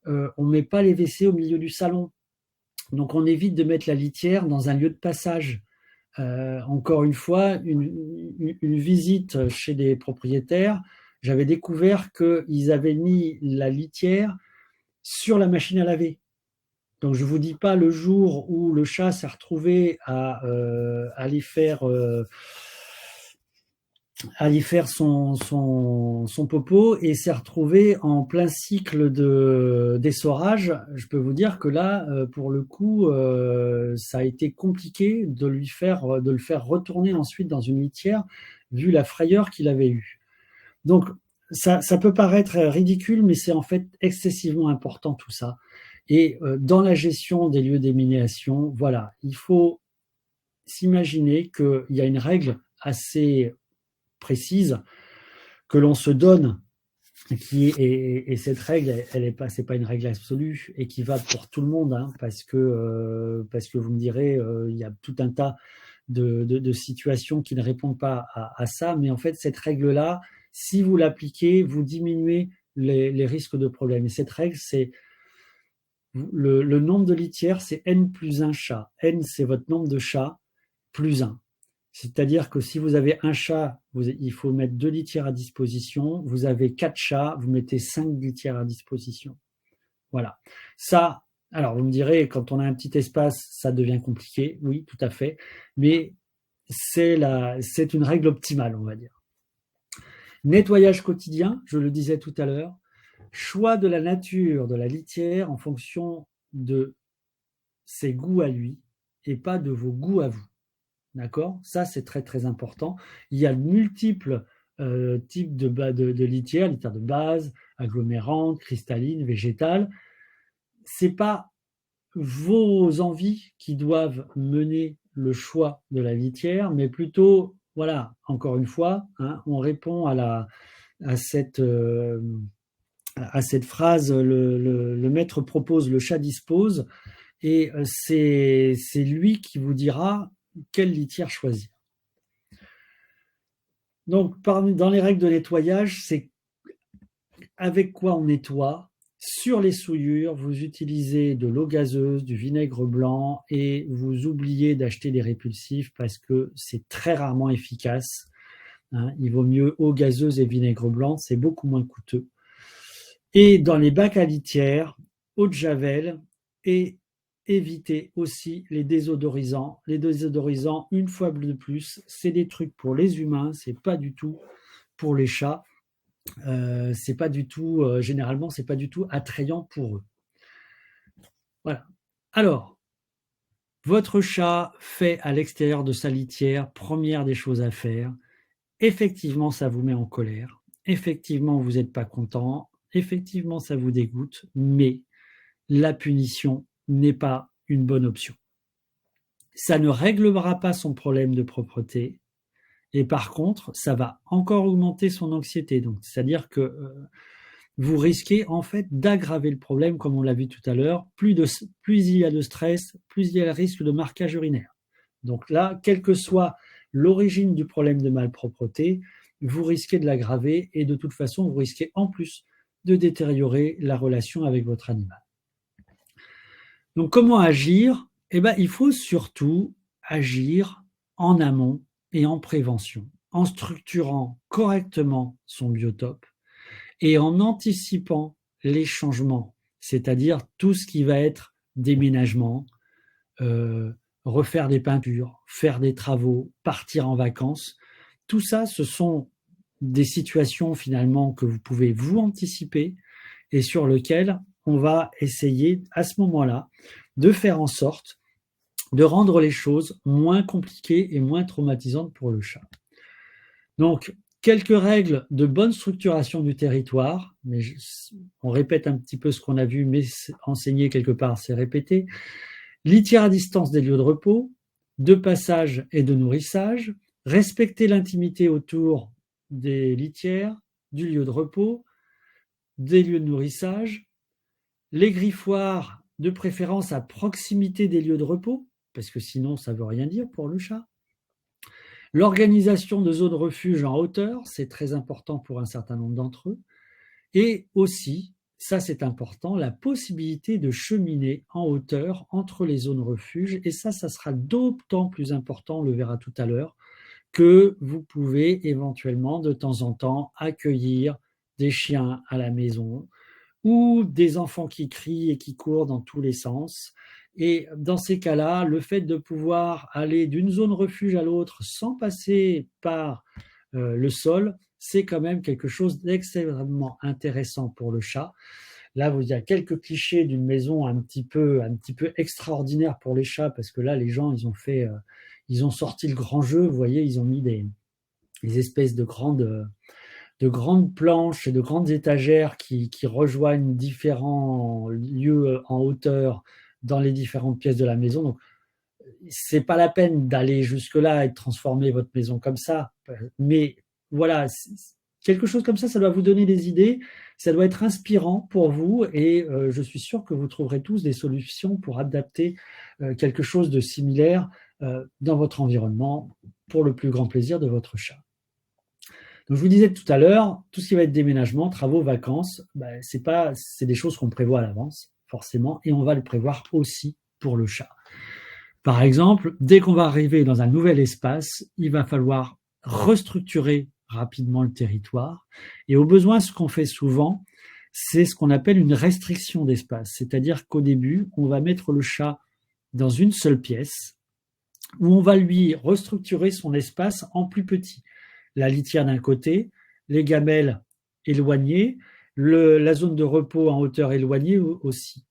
on ne met pas les WC au milieu du salon. Donc on évite de mettre la litière dans un lieu de passage. Encore une fois, une visite chez des propriétaires, j'avais découvert qu'ils avaient mis la litière sur la machine à laver. Donc je ne vous dis pas le jour où le chat s'est retrouvé à aller faire son popo et s'est retrouvé en plein cycle d'essorage. Je peux vous dire que là, pour le coup, ça a été compliqué de le faire retourner ensuite dans une litière, vu la frayeur qu'il avait eue. Donc, ça peut paraître ridicule, mais c'est en fait excessivement important tout ça. Et dans la gestion des lieux d'élimination, voilà, il faut s'imaginer qu'il y a une règle assez précise que l'on se donne, et cette règle, c'est pas une règle absolue et qui va pour tout le monde, hein, parce que vous me direz, il y a tout un tas de situations qui ne répondent pas à ça, mais en fait cette règle-là, si vous l'appliquez, vous diminuez les risques de problèmes. Et cette règle, c'est le nombre de litières, c'est n plus 1 chat. N, c'est votre nombre de chats plus 1. C'est-à-dire que si vous avez un chat, il faut mettre 2 litières à disposition. Vous avez 4 chats, vous mettez 5 litières à disposition. Voilà. Ça, alors vous me direz, quand on a un petit espace, ça devient compliqué. Oui, tout à fait. Mais c'est une règle optimale, on va dire. Nettoyage quotidien, je le disais tout à l'heure. Choix de la nature de la litière en fonction de ses goûts à lui et pas de vos goûts à vous. D'accord ? Ça, c'est très, très important. Il y a de multiples types de litières de base, agglomérantes, cristallines, végétales. Ce n'est pas vos envies qui doivent mener le choix de la litière, mais plutôt, voilà, encore une fois, hein, on répond à cette phrase, le maître propose, le chat dispose, et c'est lui qui vous dira quelle litière choisir. Donc, dans les règles de nettoyage, c'est avec quoi on nettoie. Sur les souillures, vous utilisez de l'eau gazeuse, du vinaigre blanc et vous oubliez d'acheter des répulsifs parce que c'est très rarement efficace. Hein, il vaut mieux eau gazeuse et vinaigre blanc, c'est beaucoup moins coûteux. Et dans les bacs à litière, eau de javel et évitez aussi les désodorisants. Les désodorisants, une fois de plus, c'est des trucs pour les humains, c'est pas du tout pour les chats. C'est pas du tout, généralement, c'est pas du tout attrayant pour eux. Voilà. Alors, votre chat fait à l'extérieur de sa litière, première des choses à faire. Effectivement, ça vous met en colère. Effectivement, vous n'êtes pas content. Effectivement, ça vous dégoûte. Mais la punition n'est pas une bonne option. Ça ne réglera pas son problème de propreté. Et par contre, ça va encore augmenter son anxiété. Donc, c'est-à-dire que vous risquez en fait d'aggraver le problème, comme on l'a vu tout à l'heure. Plus il y a de stress, plus il y a le risque de marquage urinaire. Donc là, quelle que soit l'origine du problème de malpropreté, vous risquez de l'aggraver et de toute façon, vous risquez en plus de détériorer la relation avec votre animal. Donc comment agir? Eh bien, il faut surtout agir en amont et en prévention, en structurant correctement son biotope et en anticipant les changements, c'est-à-dire tout ce qui va être déménagement, refaire des peintures, faire des travaux, partir en vacances. Tout ça, ce sont des situations finalement que vous pouvez vous anticiper et sur lesquelles on va essayer à ce moment-là de faire en sorte de rendre les choses moins compliquées et moins traumatisantes pour le chat. Donc, quelques règles de bonne structuration du territoire, mais on répète un petit peu ce qu'on a vu, mais enseigner quelque part, c'est répéter. Litière à distance des lieux de repos, de passage et de nourrissage, respecter l'intimité autour des litières, du lieu de repos, des lieux de nourrissage, les griffoirs de préférence à proximité des lieux de repos, parce que sinon ça ne veut rien dire pour le chat. L'organisation de zones refuge en hauteur, c'est très important pour un certain nombre d'entre eux. Et aussi, ça c'est important, la possibilité de cheminer en hauteur entre les zones refuge. Et ça sera d'autant plus important, on le verra tout à l'heure, que vous pouvez éventuellement de temps en temps accueillir des chiens à la maison ou des enfants qui crient et qui courent dans tous les sens. Et dans ces cas-là, le fait de pouvoir aller d'une zone refuge à l'autre sans passer par le sol, c'est quand même quelque chose d'extrêmement intéressant pour le chat. Là, il y a quelques clichés d'une maison un petit peu extraordinaire pour les chats, parce que là, les gens, ils ont sorti le grand jeu, vous voyez, ils ont mis des espèces de grandes planches et de grandes étagères qui rejoignent différents lieux en hauteur dans les différentes pièces de la maison. Donc, c'est pas la peine d'aller jusque-là et de transformer votre maison comme ça. Mais voilà, quelque chose comme ça doit vous donner des idées, ça doit être inspirant pour vous et je suis sûr que vous trouverez tous des solutions pour adapter quelque chose de similaire dans votre environnement pour le plus grand plaisir de votre chat. Donc je vous disais tout à l'heure, tout ce qui va être déménagement, travaux, vacances, c'est des choses qu'on prévoit à l'avance, forcément, et on va le prévoir aussi pour le chat. Par exemple, dès qu'on va arriver dans un nouvel espace, il va falloir restructurer rapidement le territoire. Et au besoin, ce qu'on fait souvent, c'est ce qu'on appelle une restriction d'espace. C'est-à-dire qu'au début, on va mettre le chat dans une seule pièce où on va lui restructurer son espace en plus petit. La litière d'un côté, les gamelles éloignées, la zone de repos en hauteur éloignée aussi.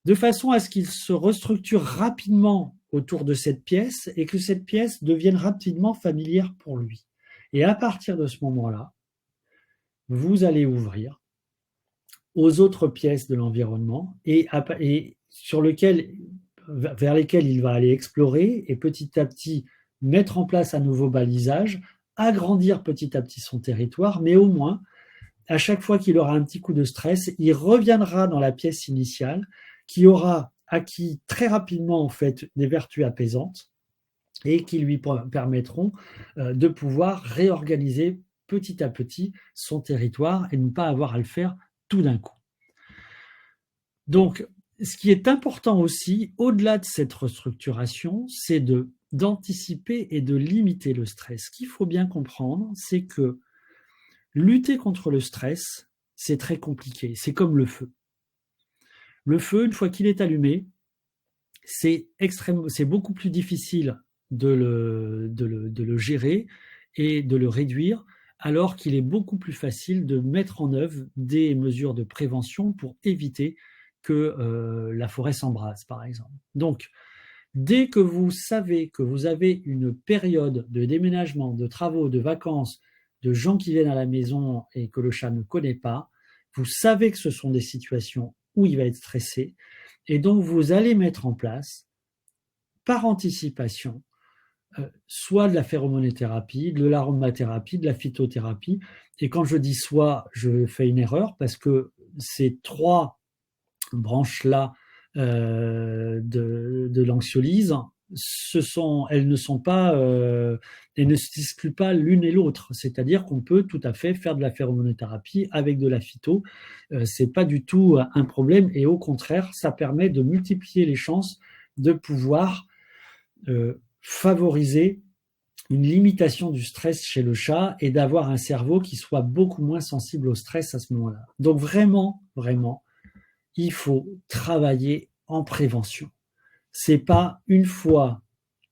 De façon à ce qu'il se restructure rapidement autour de cette pièce et que cette pièce devienne rapidement familière pour lui. Et à partir de ce moment-là, vous allez ouvrir aux autres pièces de l'environnement et vers lesquelles il va aller explorer et petit à petit mettre en place un nouveau balisage, agrandir petit à petit son territoire, mais au moins, à chaque fois qu'il aura un petit coup de stress, il reviendra dans la pièce initiale qui aura acquis très rapidement en fait des vertus apaisantes et qui lui permettront de pouvoir réorganiser petit à petit son territoire et ne pas avoir à le faire tout d'un coup. Donc, ce qui est important aussi, au-delà de cette restructuration, c'est d'anticiper et de limiter le stress. Ce qu'il faut bien comprendre, c'est que lutter contre le stress, c'est très compliqué. C'est comme le feu. Le feu, une fois qu'il est allumé, c'est beaucoup plus difficile de le gérer et de le réduire, alors qu'il est beaucoup plus facile de mettre en œuvre des mesures de prévention pour éviter que la forêt s'embrase, par exemple. Donc, dès que vous savez que vous avez une période de déménagement, de travaux, de vacances, de gens qui viennent à la maison et que le chat ne connaît pas, vous savez que ce sont des situations où il va être stressé, et donc vous allez mettre en place, par anticipation, soit de la phéromonothérapie, de l'aromathérapie, de la phytothérapie. Et quand je dis soit, je fais une erreur parce que ces trois branches-là de l'anxiolyse, elles ne sont pas, elles ne s'excluent pas l'une et l'autre. C'est-à-dire qu'on peut tout à fait faire de la phéromonothérapie avec de la phyto. C'est pas du tout un problème, et au contraire, ça permet de multiplier les chances de pouvoir favoriser une limitation du stress chez le chat et d'avoir un cerveau qui soit beaucoup moins sensible au stress à ce moment-là. Donc vraiment, vraiment, il faut travailler en prévention. C'est pas une fois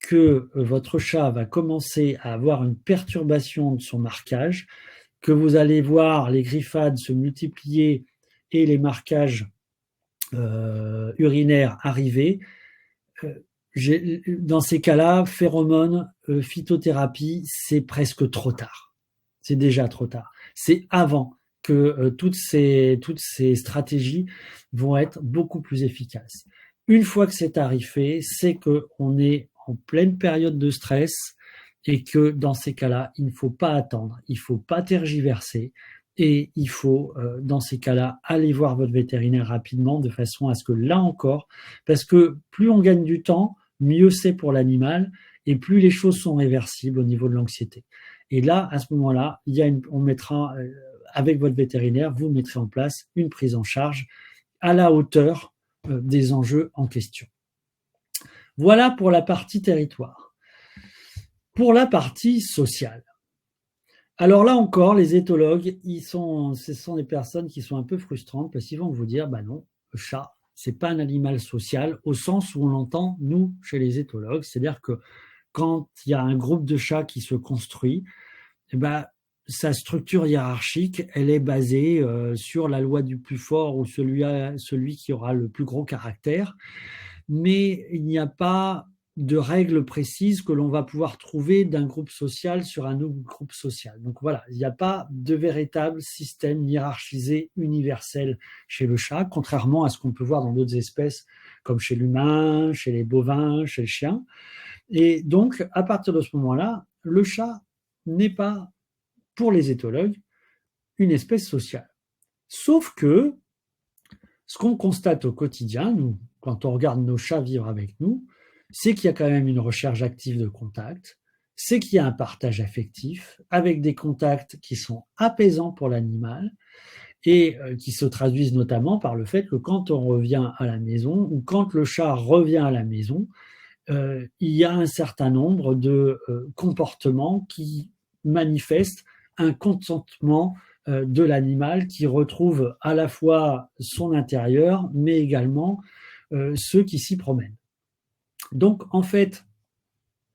que votre chat va commencer à avoir une perturbation de son marquage que vous allez voir les griffades se multiplier et les marquages urinaires arriver. Dans ces cas-là, phéromones, phytothérapie, c'est presque trop tard. C'est déjà trop tard. C'est avant que toutes ces stratégies vont être beaucoup plus efficaces. Une fois que c'est arrivé, c'est qu'on est en pleine période de stress et que dans ces cas-là, il ne faut pas attendre, il ne faut pas tergiverser, et il faut, dans ces cas-là, aller voir votre vétérinaire rapidement de façon à ce que, là encore, parce que plus on gagne du temps, mieux c'est pour l'animal, et plus les choses sont réversibles au niveau de l'anxiété. Et là, à ce moment-là, on mettra, avec votre vétérinaire, vous mettrez en place une prise en charge à la hauteur des enjeux en question. Voilà pour la partie territoire. Pour la partie sociale. Alors là encore, les éthologues, ce sont des personnes qui sont un peu frustrantes parce qu'ils vont vous dire, bah non, le chat, c'est pas un animal social au sens où on l'entend, nous, chez les éthologues. C'est-à-dire que quand il y a un groupe de chats qui se construit, eh ben, sa structure hiérarchique, elle est basée sur la loi du plus fort ou celui qui aura le plus gros caractère. Mais il n'y a pas de règles précises que l'on va pouvoir trouver d'un groupe social sur un autre groupe social. Donc voilà, il n'y a pas de véritable système hiérarchisé universel chez le chat, contrairement à ce qu'on peut voir dans d'autres espèces comme chez l'humain, chez les bovins, chez le chien. Et donc, à partir de ce moment-là, le chat n'est pas, pour les éthologues, une espèce sociale. Sauf que ce qu'on constate au quotidien, nous, quand on regarde nos chats vivre avec nous, c'est qu'il y a quand même une recherche active de contact, c'est qu'il y a un partage affectif avec des contacts qui sont apaisants pour l'animal et qui se traduisent notamment par le fait que quand on revient à la maison ou quand le chat revient à la maison, il y a un certain nombre de comportements qui manifestent un consentement de l'animal qui retrouve à la fois son intérieur, mais également ceux qui s'y promènent. Donc, en fait,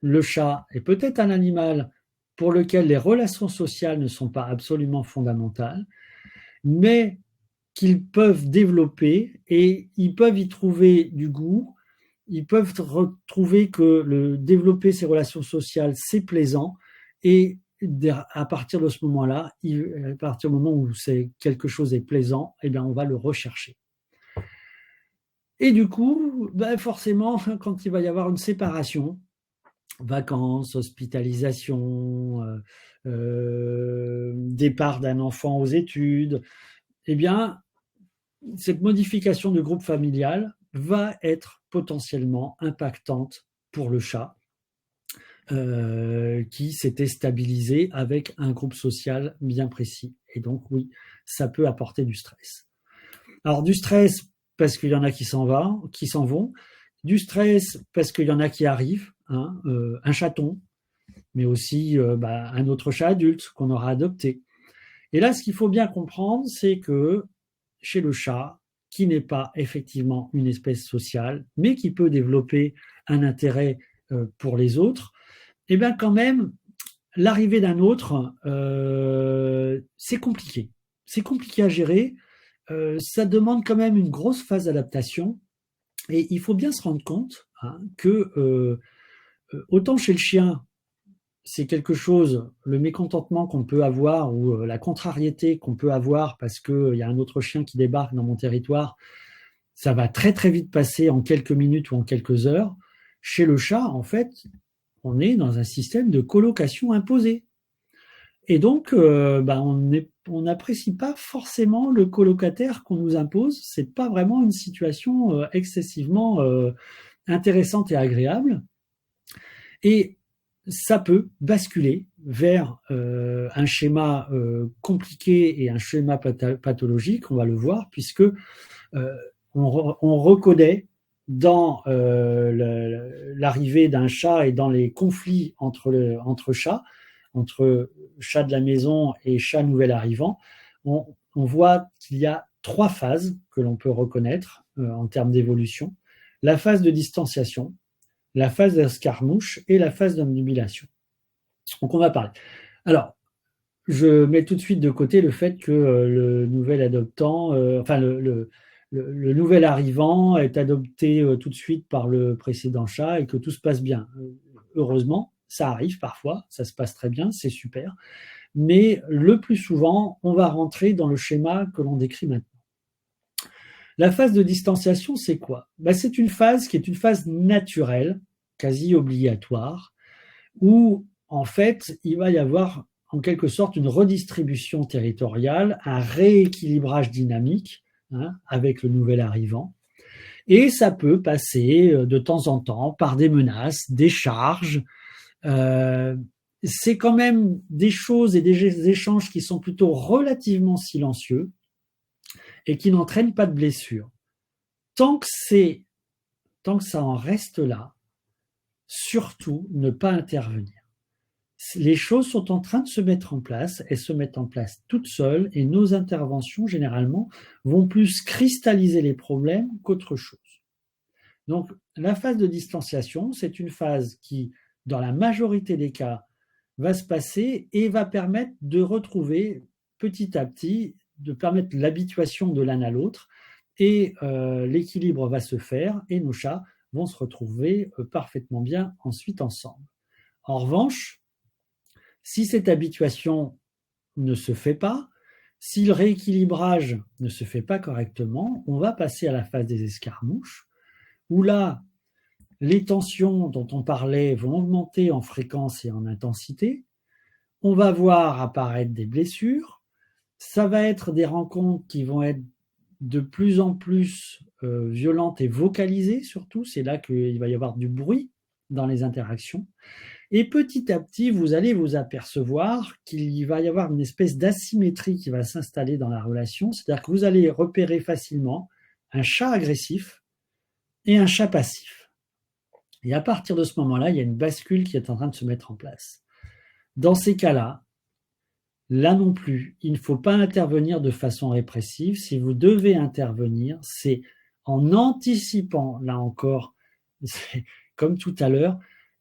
le chat est peut-être un animal pour lequel les relations sociales ne sont pas absolument fondamentales, mais qu'ils peuvent développer et ils peuvent y trouver du goût. Ils peuvent retrouver que développer ces relations sociales, c'est plaisant, et à partir de ce moment-là, à partir du moment où quelque chose est plaisant, eh bien, on va le rechercher. Et du coup, ben forcément, quand il va y avoir une séparation, vacances, hospitalisation, départ d'un enfant aux études, eh bien, cette modification du groupe familial va être potentiellement impactante pour le chat qui s'était stabilisé avec un groupe social bien précis. Et donc, oui, ça peut apporter du stress. Alors, du stress parce qu'il y en a qui s'en vont, du stress parce qu'il y en a qui arrivent, un chaton, mais aussi un autre chat adulte qu'on aura adopté. Et là, ce qu'il faut bien comprendre, c'est que chez le chat, qui n'est pas effectivement une espèce sociale, mais qui peut développer un intérêt pour les autres, et bien quand même, l'arrivée d'un autre, c'est compliqué. C'est compliqué à gérer. Ça demande quand même une grosse phase d'adaptation. Et il faut bien se rendre compte que autant chez le chien, c'est quelque chose, le mécontentement qu'on peut avoir ou la contrariété qu'on peut avoir parce qu'il y a un autre chien qui débarque dans mon territoire, ça va très très vite passer en quelques minutes ou en quelques heures. Chez le chat, en fait, on est dans un système de colocation imposée. Et donc, on n'apprécie pas forcément le colocataire qu'on nous impose. C'est pas vraiment une situation excessivement intéressante et agréable. Et ça peut basculer vers un schéma compliqué et un schéma pathologique, on va le voir, puisque on reconnaît dans l'arrivée d'un chat et dans les conflits entre chats, entre chat de la maison et chat nouvel arrivant, on voit qu'il y a 3 phases que l'on peut reconnaître en termes d'évolution. La phase de distanciation, la phase d'escarmouche et la phase d'obnubilation. Donc on va parler. Alors, je mets tout de suite de côté le fait que le nouvel adoptant, le nouvel arrivant est adopté tout de suite par le précédent chat et que tout se passe bien. Heureusement, ça arrive parfois, ça se passe très bien, c'est super. Mais le plus souvent, on va rentrer dans le schéma que l'on décrit maintenant. La phase de distanciation, c'est quoi ? C'est une phase qui est une phase naturelle, quasi obligatoire, où en fait, il va y avoir en quelque sorte une redistribution territoriale, un rééquilibrage dynamique avec le nouvel arrivant. Et ça peut passer de temps en temps par des menaces, des charges. C'est quand même des choses et des échanges qui sont plutôt relativement silencieux et qui n'entraînent pas de blessures. Tant que ça en reste là, surtout ne pas intervenir. Les choses sont en train de se mettre en place, elles se mettent en place toutes seules et nos interventions, généralement, vont plus cristalliser les problèmes qu'autre chose. Donc, la phase de distanciation, c'est une phase qui, dans la majorité des cas, va se passer et va permettre de retrouver petit à petit, de permettre l'habituation de l'un à l'autre et l'équilibre va se faire et nos chats vont se retrouver parfaitement bien ensuite ensemble. En revanche, si cette habituation ne se fait pas, si le rééquilibrage ne se fait pas correctement, on va passer à la phase des escarmouches, où là, les tensions dont on parlait vont augmenter en fréquence et en intensité. On va voir apparaître des blessures. Ça va être des rencontres qui vont être de plus en plus violentes et vocalisées surtout. C'est là qu'il va y avoir du bruit dans les interactions. Et petit à petit, vous allez vous apercevoir qu'il va y avoir une espèce d'asymétrie qui va s'installer dans la relation. C'est-à-dire que vous allez repérer facilement un chat agressif et un chat passif. Et à partir de ce moment-là, il y a une bascule qui est en train de se mettre en place. Dans ces cas-là, là non plus, il ne faut pas intervenir de façon répressive. Si vous devez intervenir, c'est en anticipant, là encore, comme tout à l'heure,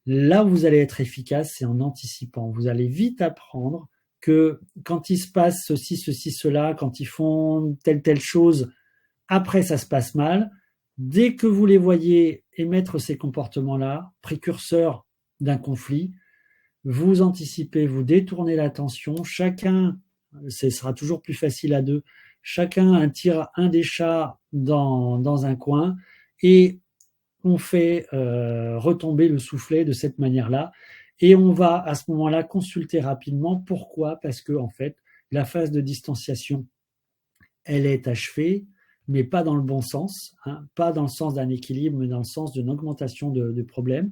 là où vous allez être efficace, c'est en anticipant. Vous allez vite apprendre que quand il se passe ceci, cela, quand ils font telle chose, après ça se passe mal. Dès que vous les voyez émettre ces comportements-là, précurseurs d'un conflit, vous anticipez, vous détournez l'attention. Chacun, ce sera toujours plus facile à deux, chacun tire un des chats dans un coin et on fait retomber le soufflet de cette manière-là. Et on va à ce moment-là consulter rapidement. Pourquoi ? Parce que en fait, la phase de distanciation, elle est achevée, mais pas dans le bon sens, pas dans le sens d'un équilibre, mais dans le sens d'une augmentation de problèmes.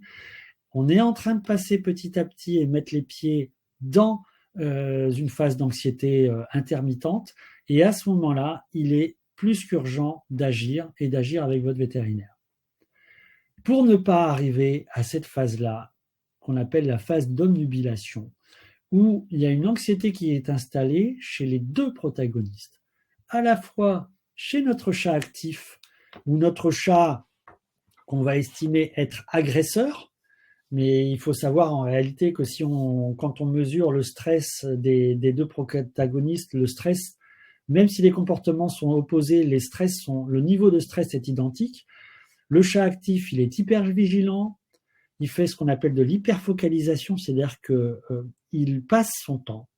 On est en train de passer petit à petit et mettre les pieds dans une phase d'anxiété intermittente. Et à ce moment-là, il est plus qu'urgent d'agir et d'agir avec votre vétérinaire. Pour ne pas arriver à cette phase-là, qu'on appelle la phase d'obnubilation, où il y a une anxiété qui est installée chez les deux protagonistes, à la fois chez notre chat actif ou notre chat qu'on va estimer être agresseur, mais il faut savoir en réalité que quand on mesure le stress des deux protagonistes, le stress, même si les comportements sont opposés, le niveau de stress est identique. Le chat actif, il est hyper vigilant, il fait ce qu'on appelle de l'hyperfocalisation, c'est-à-dire qu'il passe son temps,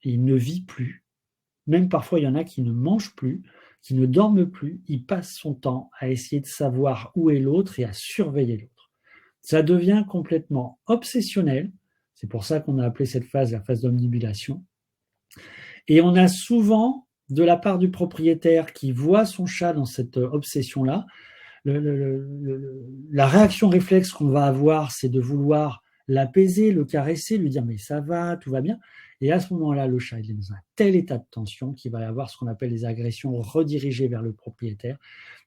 et il ne vit plus. Même parfois, il y en a qui ne mangent plus, qui ne dorment plus, il passe son temps à essayer de savoir où est l'autre et à surveiller l'autre. Ça devient complètement obsessionnel, c'est pour ça qu'on a appelé cette phase la phase d'omnibulation. Et on a souvent, de la part du propriétaire qui voit son chat dans cette obsession-là, la réaction réflexe qu'on va avoir, c'est de vouloir l'apaiser, le caresser, lui dire mais ça va, tout va bien. Et à ce moment-là, le chat il est dans un tel état de tension qu'il va y avoir ce qu'on appelle les agressions redirigées vers le propriétaire,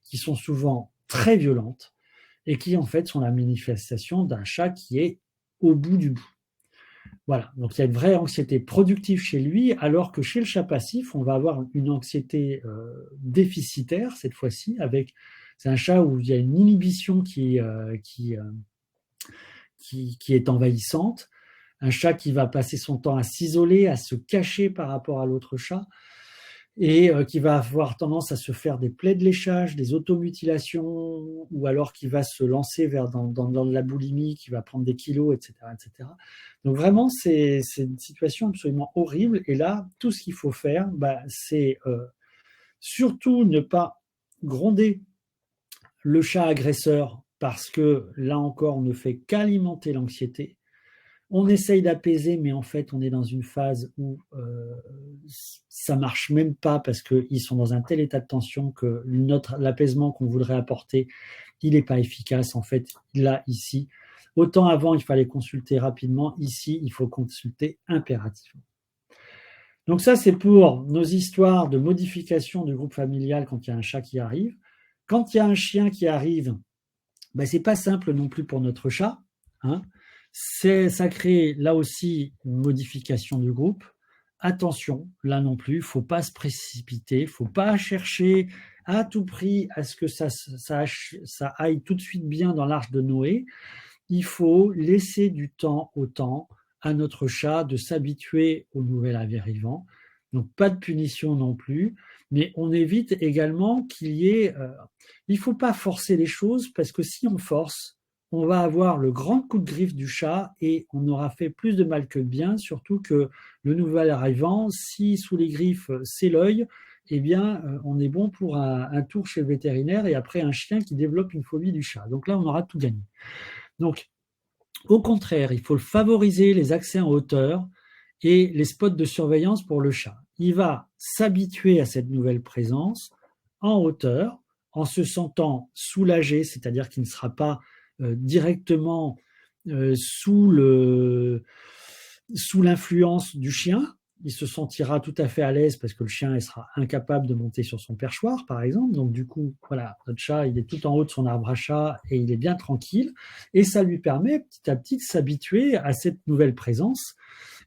qui sont souvent très violentes et qui en fait sont la manifestation d'un chat qui est au bout du bout. Voilà, donc il y a une vraie anxiété productive chez lui, alors que chez le chat passif, on va avoir une anxiété déficitaire cette fois-ci, c'est un chat où il y a une inhibition qui est envahissante, un chat qui va passer son temps à s'isoler, à se cacher par rapport à l'autre chat, et qui va avoir tendance à se faire des plaies de léchage, des automutilations, ou alors qui va se lancer dans la boulimie, qui va prendre des kilos, etc. etc. Donc vraiment, c'est une situation absolument horrible. Et là, tout ce qu'il faut faire, c'est surtout ne pas gronder le chat agresseur, parce que là encore, on ne fait qu'alimenter l'anxiété. On essaye d'apaiser, mais en fait, on est dans une phase où ça marche même pas parce qu'ils sont dans un tel état de tension que l'apaisement qu'on voudrait apporter, il n'est pas efficace. En fait, là, ici, autant avant, il fallait consulter rapidement. Ici, il faut consulter impérativement. Donc ça, c'est pour nos histoires de modification du groupe familial quand il y a un chat qui arrive. Quand il y a un chien qui arrive, c'est pas simple non plus pour notre chat, hein. Ça crée là aussi une modification du groupe. Attention, là non plus, il ne faut pas se précipiter, il ne faut pas chercher à tout prix à ce que ça aille tout de suite bien dans l'arche de Noé. Il faut laisser du temps au temps à notre chat de s'habituer au nouvel arrivant. Donc pas de punition non plus, mais on évite également qu'il y ait... il ne faut pas forcer les choses, parce que si on force, on va avoir le grand coup de griffe du chat et on aura fait plus de mal que de bien, surtout que le nouvel arrivant, si sous les griffes c'est l'œil, eh bien on est bon pour un tour chez le vétérinaire et après un chien qui développe une phobie du chat. Donc là, on aura tout gagné. Donc, au contraire, il faut favoriser les accès en hauteur et les spots de surveillance pour le chat. Il va s'habituer à cette nouvelle présence en hauteur, en se sentant soulagé, c'est-à-dire qu'il ne sera pas directement sous l'influence du chien. Il se sentira tout à fait à l'aise parce que le chien sera incapable de monter sur son perchoir, par exemple. Donc du coup, voilà, notre chat, il est tout en haut de son arbre à chat et il est bien tranquille. Et ça lui permet petit à petit de s'habituer à cette nouvelle présence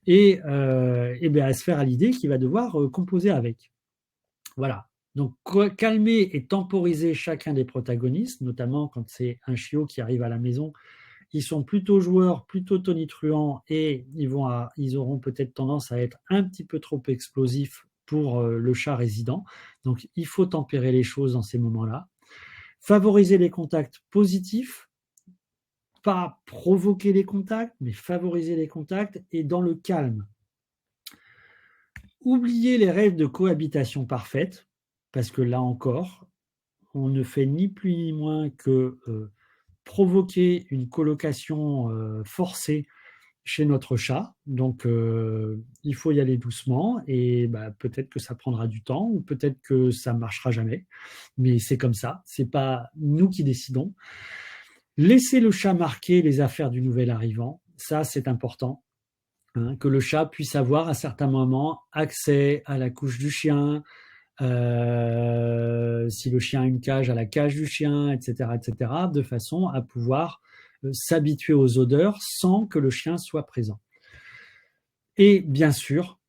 et à se faire à l'idée qu'il va devoir composer avec. Voilà. Donc, calmer et temporiser chacun des protagonistes, notamment quand c'est un chiot qui arrive à la maison. Ils sont plutôt joueurs, plutôt tonitruants et ils auront peut-être tendance à être un petit peu trop explosifs pour le chat résident. Donc, il faut tempérer les choses dans ces moments-là. Favoriser les contacts positifs, pas provoquer les contacts, mais favoriser les contacts et dans le calme. Oublier les rêves de cohabitation parfaite, parce que là encore, on ne fait ni plus ni moins que provoquer une colocation forcée chez notre chat. Donc, il faut y aller doucement et peut-être que ça prendra du temps ou peut-être que ça ne marchera jamais. Mais c'est comme ça, ce n'est pas nous qui décidons. Laisser le chat marquer les affaires du nouvel arrivant, ça c'est important. Que le chat puisse avoir à certains moments accès à la couche du chien, si le chien a une cage, à la cage du chien, etc., de façon à pouvoir s'habituer aux odeurs sans que le chien soit présent. Et bien sûr,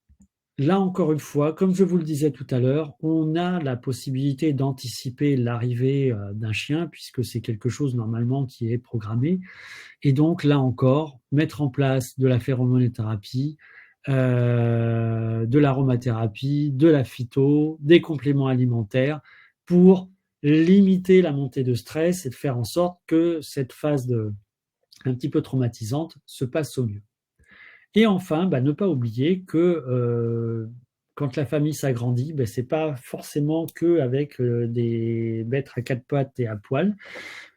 là encore une fois, comme je vous le disais tout à l'heure, on a la possibilité d'anticiper l'arrivée d'un chien puisque c'est quelque chose normalement qui est programmé. Et donc là encore, mettre en place de la phéromonothérapie, de l'aromathérapie, de la phyto, des compléments alimentaires pour limiter la montée de stress et de faire en sorte que cette phase un petit peu traumatisante se passe au mieux. Et enfin, ne pas oublier que quand la famille s'agrandit, c'est pas forcément que avec des bêtes à quatre pattes et à poil,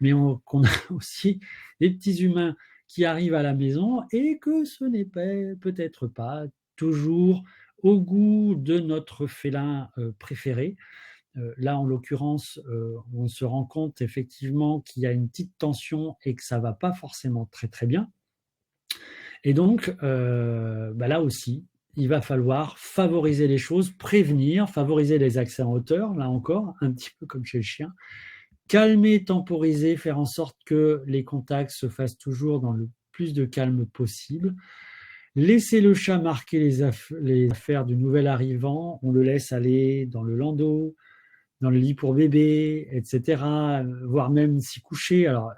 mais qu'on a aussi des petits humains qui arrivent à la maison et que ce n'est peut-être pas toujours au goût de notre félin préféré. Là, en l'occurrence, on se rend compte effectivement qu'il y a une petite tension et que ça va pas forcément très très bien. Et donc, là aussi, il va falloir favoriser les choses, prévenir, favoriser les accès en hauteur, là encore, un petit peu comme chez le chien, calmer, temporiser, faire en sorte que les contacts se fassent toujours dans le plus de calme possible. Laisser le chat marquer les affaires du nouvel arrivant, on le laisse aller dans le landau, dans le lit pour bébé, etc., voire même s'y coucher. Alors,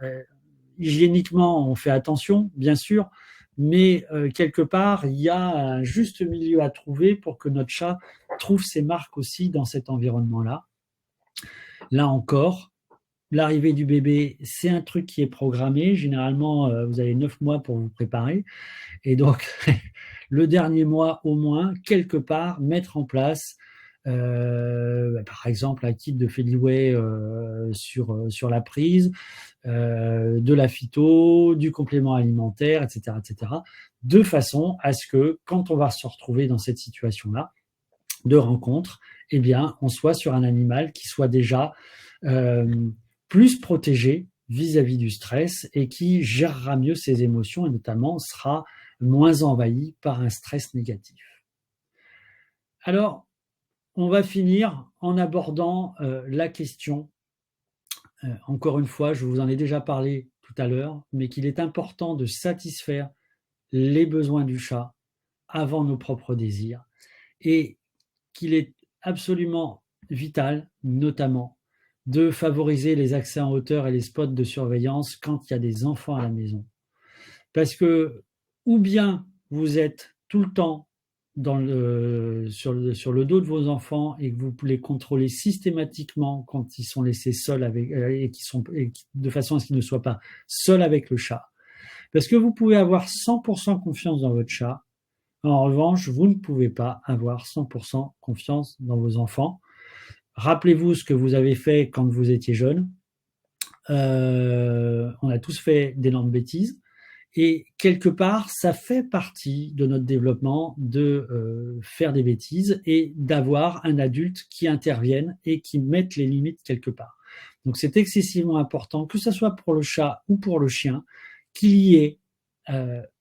hygiéniquement, on fait attention, bien sûr, mais quelque part, il y a un juste milieu à trouver pour que notre chat trouve ses marques aussi dans cet environnement-là. Là encore, l'arrivée du bébé, c'est un truc qui est programmé. Généralement, vous avez 9 mois pour vous préparer. Et donc, le dernier mois au moins, quelque part, mettre en place, par exemple, un kit de Feliway sur la prise, de la phyto, du complément alimentaire, etc., de façon à ce que, quand on va se retrouver dans cette situation-là, de rencontre, eh bien, on soit sur un animal qui soit déjà plus protégé vis-à-vis du stress et qui gérera mieux ses émotions et notamment sera moins envahi par un stress négatif. Alors, on va finir en abordant la question, encore une fois, je vous en ai déjà parlé tout à l'heure, mais qu'il est important de satisfaire les besoins du chat avant nos propres désirs et qu'il est absolument vital, notamment, de favoriser les accès en hauteur et les spots de surveillance quand il y a des enfants à la maison. Parce que, ou bien vous êtes tout le temps sur le dos de vos enfants et que vous les contrôlez systématiquement quand ils sont laissés seuls avec, de façon à ce qu'ils ne soient pas seuls avec le chat. Parce que vous pouvez avoir 100% confiance dans votre chat. En revanche, vous ne pouvez pas avoir 100% confiance dans vos enfants. Rappelez-vous ce que vous avez fait quand vous étiez jeune. On a tous fait d'énormes bêtises. Et quelque part, ça fait partie de notre développement de faire des bêtises et d'avoir un adulte qui intervienne et qui mette les limites quelque part. Donc c'est excessivement important, que ce soit pour le chat ou pour le chien, qu'il y ait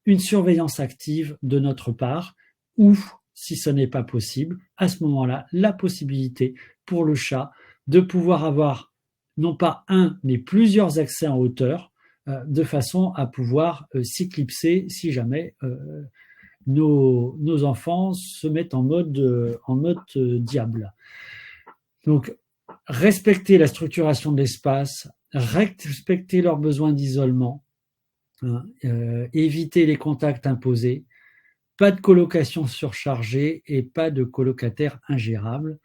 une surveillance active de notre part ou, si ce n'est pas possible, à ce moment-là, la possibilité pour le chat de pouvoir avoir non pas un, mais plusieurs accès en hauteur de façon à pouvoir s'éclipser si jamais nos enfants se mettent en mode diable. Donc, respecter la structuration de l'espace, respecter leurs besoins d'isolement, éviter les contacts imposés, pas de colocation surchargée et pas de colocataire ingérable.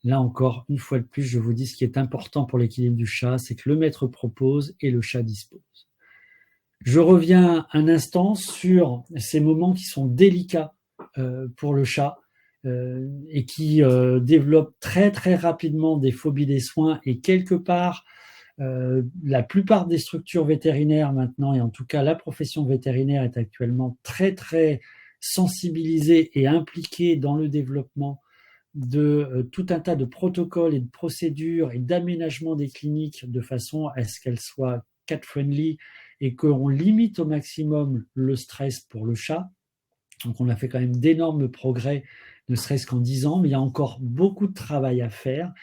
Là encore, une fois de plus, je vous dis ce qui est important pour l'équilibre du chat, c'est que le maître propose et le chat dispose. Je reviens un instant sur ces moments qui sont délicats pour le chat et qui développent très très rapidement des phobies des soins et quelque part la plupart des structures vétérinaires maintenant, et en tout cas la profession vétérinaire est actuellement très très sensibilisée et impliquée dans le développement de tout un tas de protocoles et de procédures et d'aménagement des cliniques de façon à ce qu'elles soient cat-friendly et qu'on limite au maximum le stress pour le chat. Donc on a fait quand même d'énormes progrès, ne serait-ce qu'en 10 ans, mais il y a encore beaucoup de travail à faire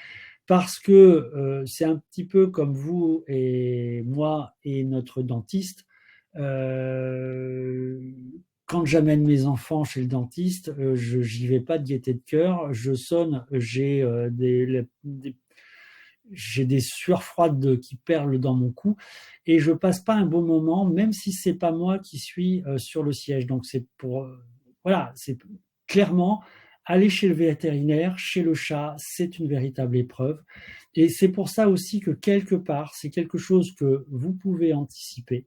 parce que c'est un petit peu comme vous et moi et notre dentiste. quand j'amène mes enfants chez le dentiste, j'y vais pas de gaieté de cœur, je sonne, j'ai des sueurs froides qui perlent dans mon cou et je passe pas un bon moment, même si c'est pas moi qui suis sur le siège. Donc c'est pour voilà, c'est clairement aller chez le vétérinaire, chez le chat, c'est une véritable épreuve. Et c'est pour ça aussi que quelque part, c'est quelque chose que vous pouvez anticiper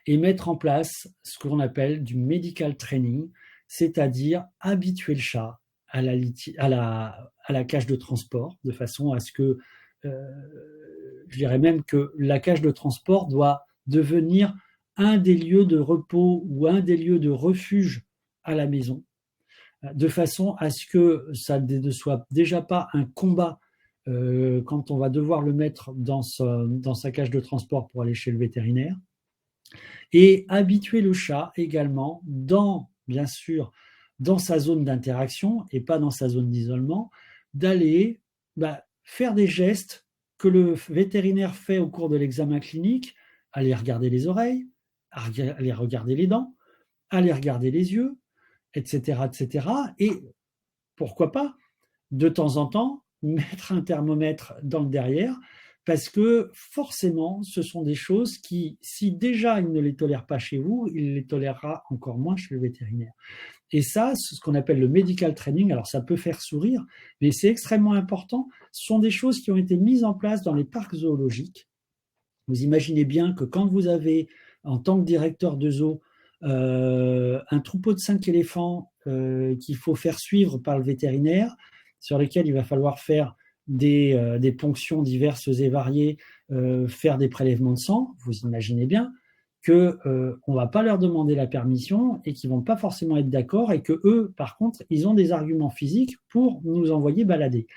et mettre en place ce qu'on appelle du medical training, c'est-à-dire habituer le chat à la cage de transport, de façon à ce que, je dirais même que la cage de transport doit devenir un des lieux de repos ou un des lieux de refuge à la maison, de façon à ce que ça ne soit déjà pas un combat quand on va devoir le mettre dans sa cage de transport pour aller chez le vétérinaire, et habituer le chat également bien sûr, dans sa zone d'interaction et pas dans sa zone d'isolement, d'aller faire des gestes que le vétérinaire fait au cours de l'examen clinique, aller regarder les oreilles, aller regarder les dents, aller regarder les yeux, etc., etc. Et pourquoi pas, de temps en temps, mettre un thermomètre dans le derrière, parce que forcément, ce sont des choses qui, si déjà il ne les tolère pas chez vous, il les tolérera encore moins chez le vétérinaire. Et ça, c'est ce qu'on appelle le medical training. Alors ça peut faire sourire, mais c'est extrêmement important. Ce sont des choses qui ont été mises en place dans les parcs zoologiques. Vous imaginez bien que quand vous avez, en tant que directeur de zoo, un troupeau de 5 éléphants qu'il faut faire suivre par le vétérinaire, sur lesquels il va falloir faire des ponctions diverses et variées, faire des prélèvements de sang, vous imaginez bien que on va pas leur demander la permission et qu'ils vont pas forcément être d'accord et que eux, par contre, ils ont des arguments physiques pour nous envoyer balader.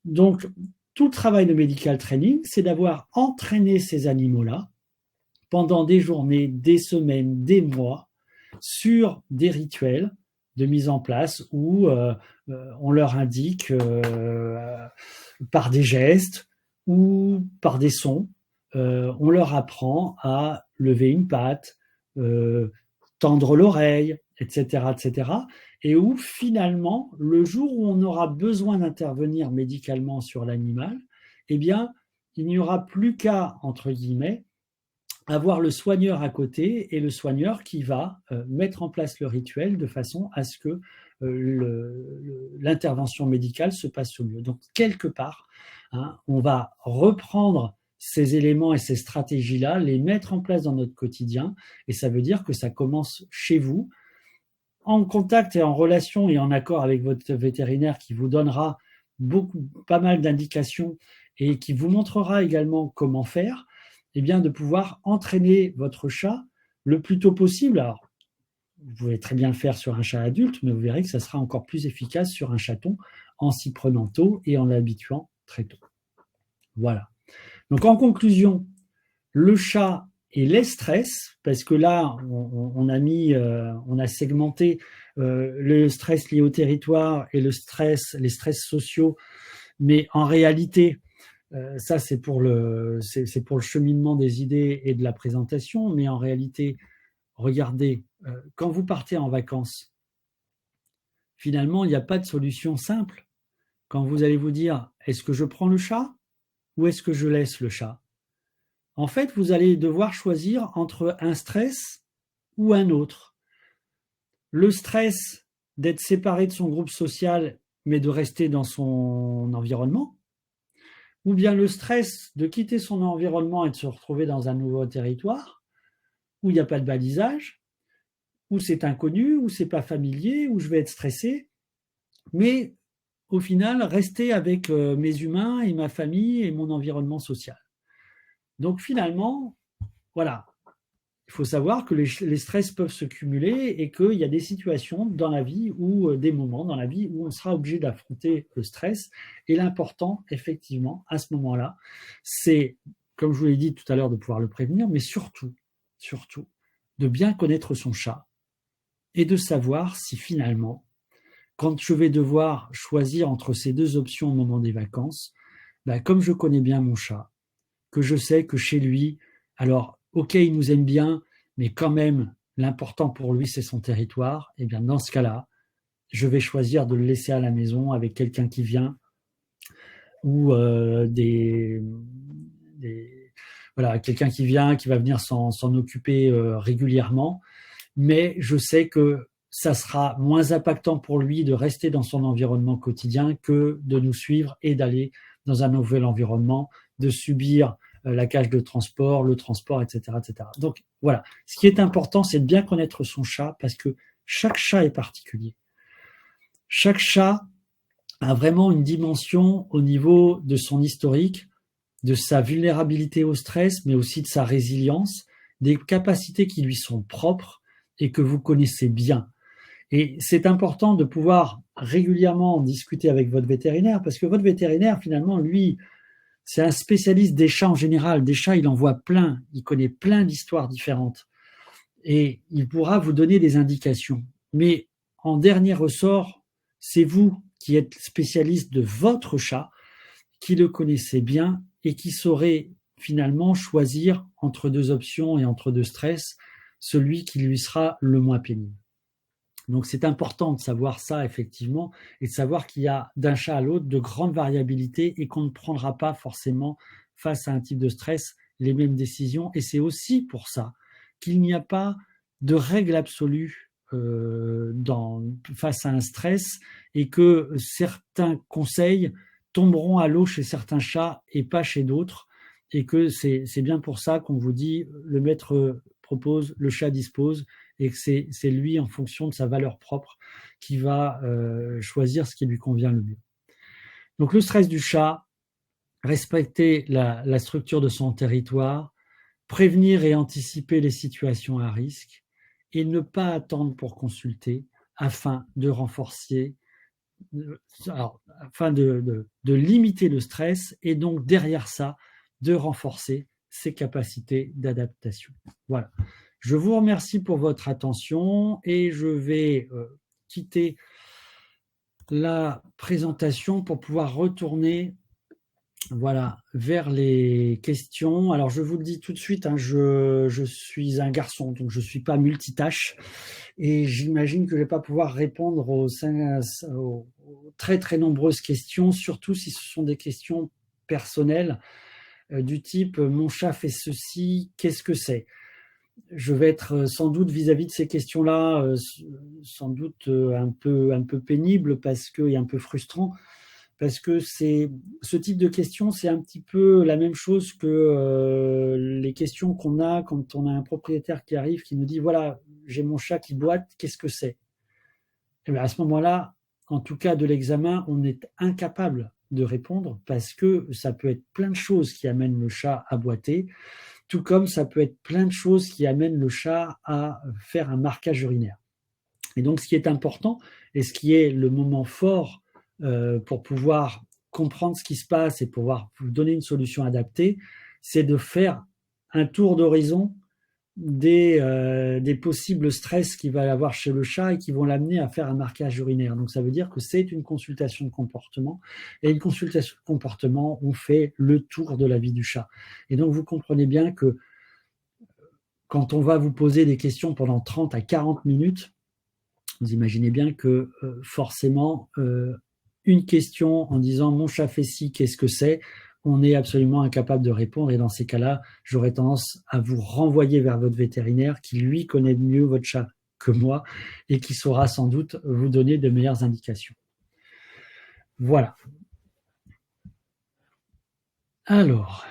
Donc, tout le travail de medical training, c'est d'avoir entraîné ces animaux-là pendant des journées, des semaines, des mois, sur des rituels de mise en place où on leur indique par des gestes ou par des sons, on leur apprend à lever une patte, tendre l'oreille, etc., etc. Et où finalement, le jour où on aura besoin d'intervenir médicalement sur l'animal, eh bien, il n'y aura plus qu'à, entre guillemets, avoir le soigneur à côté et le soigneur qui va mettre en place le rituel de façon à ce que l'intervention médicale se passe au mieux. Donc, quelque part, on va reprendre ces éléments et ces stratégies-là, les mettre en place dans notre quotidien, et ça veut dire que ça commence chez vous, en contact et en relation et en accord avec votre vétérinaire qui vous donnera pas mal d'indications et qui vous montrera également comment faire, eh bien de pouvoir entraîner votre chat le plus tôt possible. Alors, vous pouvez très bien le faire sur un chat adulte, mais vous verrez que ça sera encore plus efficace sur un chaton en s'y prenant tôt et en l'habituant très tôt. Voilà. Donc en conclusion, le chat et les stress, parce que là, on a segmenté le stress lié au territoire et les stress sociaux, mais en réalité, ça c'est pour le cheminement des idées et de la présentation, mais en réalité, regardez, quand vous partez en vacances, finalement, il n'y a pas de solution simple. Quand vous allez vous dire, est-ce que je prends le chat ou est-ce que je laisse le chat ? En fait, vous allez devoir choisir entre un stress ou un autre. Le stress d'être séparé de son groupe social, mais de rester dans son environnement, ou bien le stress de quitter son environnement et de se retrouver dans un nouveau territoire, où il n'y a pas de balisage, où c'est inconnu, où c'est pas familier, où je vais être stressé, mais au final, rester avec mes humains et ma famille et mon environnement social. Donc finalement, voilà, il faut savoir que les stress peuvent se cumuler et qu'il y a des situations dans la vie ou des moments dans la vie où on sera obligé d'affronter le stress. Et l'important, effectivement, à ce moment-là, c'est, comme je vous l'ai dit tout à l'heure, de pouvoir le prévenir, mais surtout, de bien connaître son chat et de savoir si finalement, quand je vais devoir choisir entre ces deux options au moment des vacances, comme je connais bien mon chat, que je sais que chez lui, alors, ok, il nous aime bien, mais quand même, l'important pour lui, c'est son territoire, et bien dans ce cas-là, je vais choisir de le laisser à la maison avec quelqu'un qui vient ou voilà, quelqu'un qui vient, qui va venir s'en occuper régulièrement. Mais je sais que ça sera moins impactant pour lui de rester dans son environnement quotidien que de nous suivre et d'aller dans un nouvel environnement, de subir la cage de transport, le transport, etc., etc. Donc voilà, ce qui est important, c'est de bien connaître son chat parce que chaque chat est particulier. Chaque chat a vraiment une dimension au niveau de son historique, de sa vulnérabilité au stress, mais aussi de sa résilience, des capacités qui lui sont propres et que vous connaissez bien. Et c'est important de pouvoir régulièrement discuter avec votre vétérinaire parce que votre vétérinaire, finalement, lui, c'est un spécialiste des chats en général. Des chats, il en voit plein, il connaît plein d'histoires différentes et il pourra vous donner des indications. Mais en dernier ressort, c'est vous qui êtes spécialiste de votre chat, qui le connaissez bien et qui saurez finalement choisir entre deux options et entre deux stress, celui qui lui sera le moins pénible. Donc c'est important de savoir ça effectivement et de savoir qu'il y a d'un chat à l'autre de grandes variabilités et qu'on ne prendra pas forcément face à un type de stress les mêmes décisions. Et c'est aussi pour ça qu'il n'y a pas de règle absolue face à un stress et que certains conseils tomberont à l'eau chez certains chats et pas chez d'autres. Et que c'est bien pour ça qu'on vous dit le maître propose, le chat dispose et que c'est lui, en fonction de sa valeur propre, qui va choisir ce qui lui convient le mieux. Donc le stress du chat, respecter la structure de son territoire, prévenir et anticiper les situations à risque et ne pas attendre pour consulter afin de renforcer, afin de limiter le stress et donc derrière ça, de renforcer ses capacités d'adaptation. Voilà. Je vous remercie pour votre attention et je vais quitter la présentation pour pouvoir retourner vers les questions. Alors, je vous le dis tout de suite, hein, je suis un garçon, donc je ne suis pas multitâche et j'imagine que je ne vais pas pouvoir répondre aux très, très nombreuses questions, surtout si ce sont des questions personnelles du type « mon chat fait ceci, qu'est-ce que c'est ?» Je vais être sans doute vis-à-vis de ces questions-là, sans doute un peu pénible et un peu frustrant, parce que ce type de questions, c'est un petit peu la même chose que les questions qu'on a quand on a un propriétaire qui arrive, qui nous dit « voilà, j'ai mon chat qui boite, qu'est-ce que c'est ?» Et bien à ce moment-là, en tout cas de l'examen, on est incapable de répondre parce que ça peut être plein de choses qui amènent le chat à boiter, tout comme ça peut être plein de choses qui amènent le chat à faire un marquage urinaire. Et donc, ce qui est important et ce qui est le moment fort pour pouvoir comprendre ce qui se passe et pouvoir vous donner une solution adaptée, c'est de faire un tour d'horizon des possibles stress qu'il va y avoir chez le chat et qui vont l'amener à faire un marquage urinaire. Donc, ça veut dire que c'est une consultation de comportement. Et une consultation de comportement, on fait le tour de la vie du chat. Et donc, vous comprenez bien que quand on va vous poser des questions pendant 30 à 40 minutes, vous imaginez bien que forcément, une question en disant « mon chat fait ci, qu'est-ce que c'est ?» on est absolument incapable de répondre. Et dans ces cas-là, j'aurais tendance à vous renvoyer vers votre vétérinaire qui, lui, connaît mieux votre chat que moi et qui saura sans doute vous donner de meilleures indications. Voilà. Alors.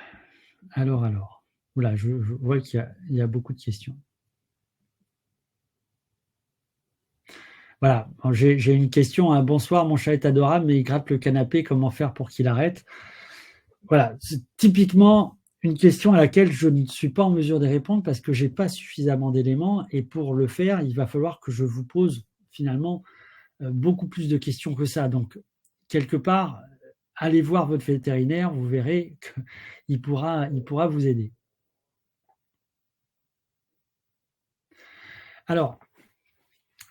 Voilà, je vois qu'il y a beaucoup de questions. Voilà, j'ai une question. Hein. Bonsoir, mon chat est adorable, mais il gratte le canapé. Comment faire pour qu'il arrête? Voilà, c'est typiquement une question à laquelle je ne suis pas en mesure de répondre parce que je n'ai pas suffisamment d'éléments. Et pour le faire, il va falloir que je vous pose finalement beaucoup plus de questions que ça. Donc, quelque part, allez voir votre vétérinaire, vous verrez qu'il pourra vous aider. Alors,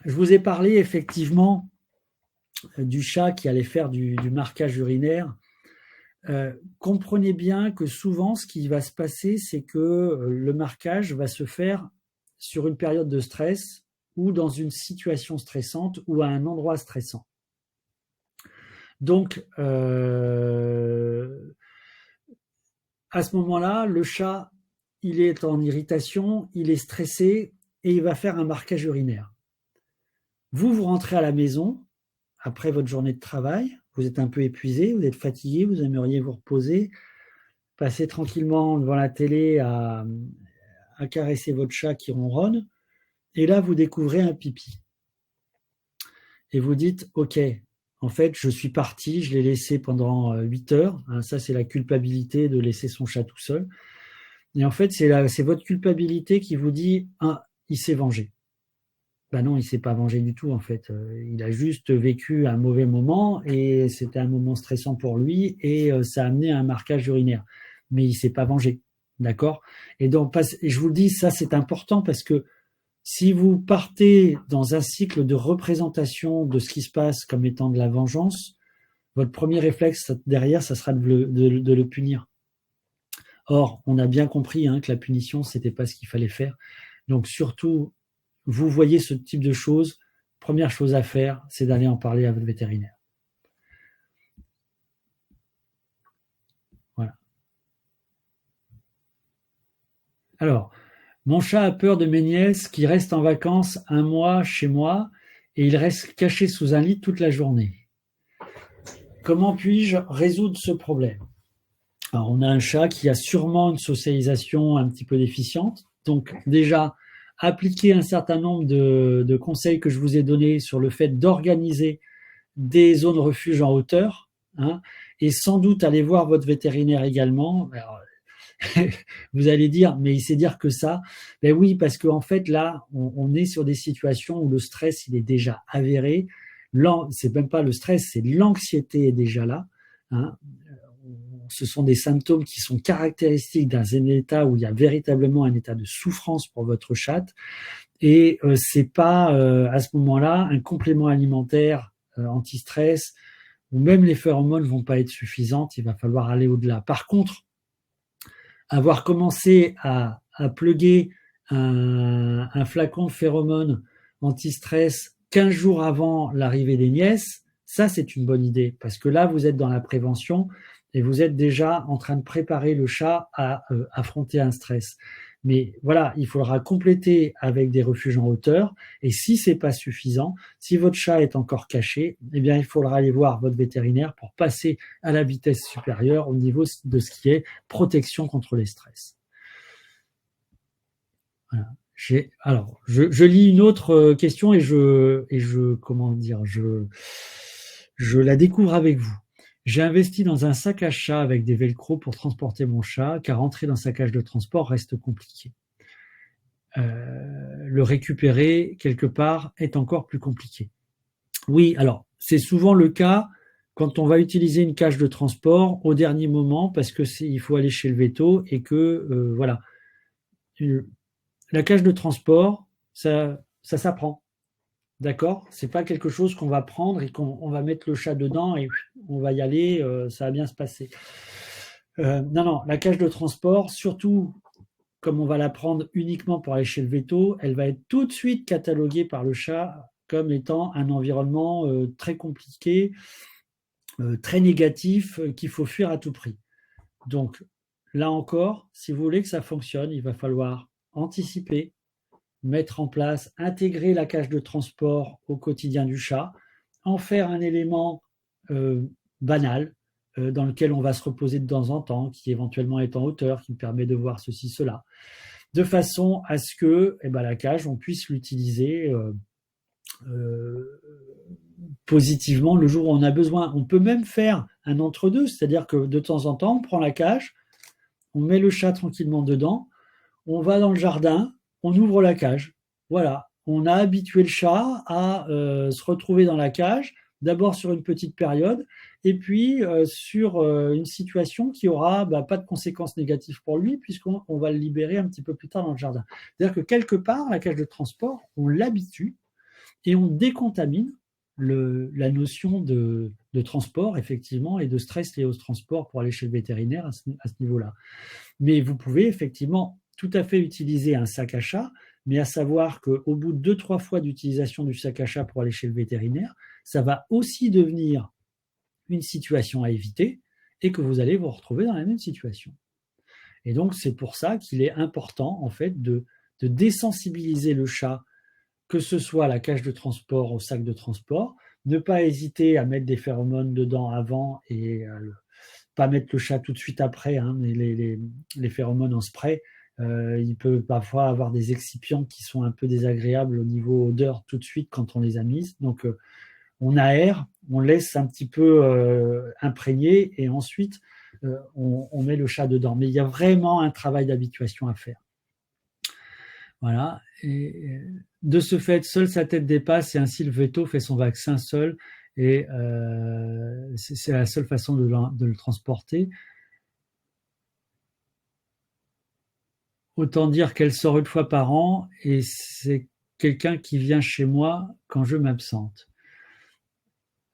je vous ai parlé effectivement du chat qui allait faire du marquage urinaire. Comprenez bien que souvent, ce qui va se passer, c'est que le marquage va se faire sur une période de stress ou dans une situation stressante ou à un endroit stressant. Donc, à ce moment-là, le chat, il est en irritation, il est stressé et il va faire un marquage urinaire. Vous rentrez à la maison après votre journée de travail, vous êtes un peu épuisé, vous êtes fatigué, vous aimeriez vous reposer, passer tranquillement devant la télé à caresser votre chat qui ronronne, et là vous découvrez un pipi. Et vous dites, ok, en fait je suis parti, je l'ai laissé pendant 8 heures, ça c'est la culpabilité de laisser son chat tout seul, et en fait c'est votre culpabilité qui vous dit, il s'est vengé. Ben non, il ne s'est pas vengé du tout en fait. Il a juste vécu un mauvais moment et c'était un moment stressant pour lui et ça a amené à un marquage urinaire. Mais il ne s'est pas vengé, d'accord ? Et donc, je vous le dis, ça c'est important parce que si vous partez dans un cycle de représentation de ce qui se passe comme étant de la vengeance, votre premier réflexe derrière, ça sera de le punir. Or, on a bien compris que la punition, c'était pas ce qu'il fallait faire. Donc surtout, vous voyez ce type de choses, première chose à faire, c'est d'aller en parler à votre vétérinaire. Voilà. Alors, mon chat a peur de mes nièces qui restent en vacances 1 mois chez moi et il reste caché sous un lit toute la journée. Comment puis-je résoudre ce problème ? Alors, on a un chat qui a sûrement une socialisation un petit peu déficiente. Donc, déjà, appliquer un certain nombre de conseils que je vous ai donnés sur le fait d'organiser des zones refuge en hauteur, et sans doute aller voir votre vétérinaire également. Alors, vous allez dire, mais il sait dire que ça. Ben oui, parce qu'en fait, là, on est sur des situations où le stress, il est déjà avéré. C'est même pas le stress, c'est l'anxiété est déjà là. Ce sont des symptômes qui sont caractéristiques d'un état où il y a véritablement un état de souffrance pour votre chatte. Et c'est pas à ce moment-là un complément alimentaire anti-stress ou même les phéromones vont pas être suffisantes. Il va falloir aller au-delà. Par contre, avoir commencé à plugger un flacon de phéromones anti-stress 15 jours avant l'arrivée des nièces, ça c'est une bonne idée parce que là vous êtes dans la prévention et vous êtes déjà en train de préparer le chat à affronter un stress. Mais voilà, il faudra compléter avec des refuges en hauteur. Et si c'est pas suffisant, si votre chat est encore caché, eh bien, il faudra aller voir votre vétérinaire pour passer à la vitesse supérieure au niveau de ce qui est protection contre les stress. Voilà. Alors, je lis une autre question et je la découvre avec vous. J'ai investi dans un sac à chat avec des velcro pour transporter mon chat, car entrer dans sa cage de transport reste compliqué. Le récupérer quelque part est encore plus compliqué. Oui, alors c'est souvent le cas quand on va utiliser une cage de transport au dernier moment parce que il faut aller chez le véto et que voilà. La cage de transport, ça s'apprend. D'accord ? C'est pas quelque chose qu'on va prendre et qu'on va mettre le chat dedans et on va y aller, ça va bien se passer. Non, la cage de transport, surtout comme on va la prendre uniquement pour aller chez le véto, elle va être tout de suite cataloguée par le chat comme étant un environnement très compliqué, très négatif, qu'il faut fuir à tout prix. Donc, là encore, si vous voulez que ça fonctionne, il va falloir anticiper, mettre en place, intégrer la cage de transport au quotidien du chat, en faire un élément banal dans lequel on va se reposer de temps en temps, qui éventuellement est en hauteur, qui me permet de voir ceci, cela, de façon à ce que la cage, on puisse l'utiliser positivement le jour où on a besoin. On peut même faire un entre-deux, c'est-à-dire que de temps en temps, on prend la cage, on met le chat tranquillement dedans, on va dans le jardin, on ouvre la cage. Voilà, on a habitué le chat à se retrouver dans la cage, d'abord sur une petite période, et puis sur une situation qui aura pas de conséquences négatives pour lui, puisqu'on va le libérer un petit peu plus tard dans le jardin. C'est-à-dire que quelque part, la cage de transport, on l'habitue et on décontamine la notion de transport, effectivement, et de stress lié au transport pour aller chez le vétérinaire à ce niveau-là. Mais vous pouvez effectivement tout à fait utiliser un sac à chat, mais à savoir qu'au bout de 2-3 fois d'utilisation du sac à chat pour aller chez le vétérinaire, ça va aussi devenir une situation à éviter et que vous allez vous retrouver dans la même situation. Et donc, c'est pour ça qu'il est important, en fait, de désensibiliser le chat, que ce soit à la cage de transport, au sac de transport, ne pas hésiter à mettre des phéromones dedans avant et pas mettre le chat tout de suite après. Hein, les phéromones en spray, il peut parfois avoir des excipients qui sont un peu désagréables au niveau odeur tout de suite quand on les a mises. Donc, on aère, on laisse un petit peu imprégner et ensuite on met le chat dedans. Mais il y a vraiment un travail d'habituation à faire. Voilà. Et de ce fait, seule sa tête dépasse et ainsi le veto fait son vaccin seul et c'est la seule façon de le transporter. Autant dire qu'elle sort une fois par an et c'est quelqu'un qui vient chez moi quand je m'absente.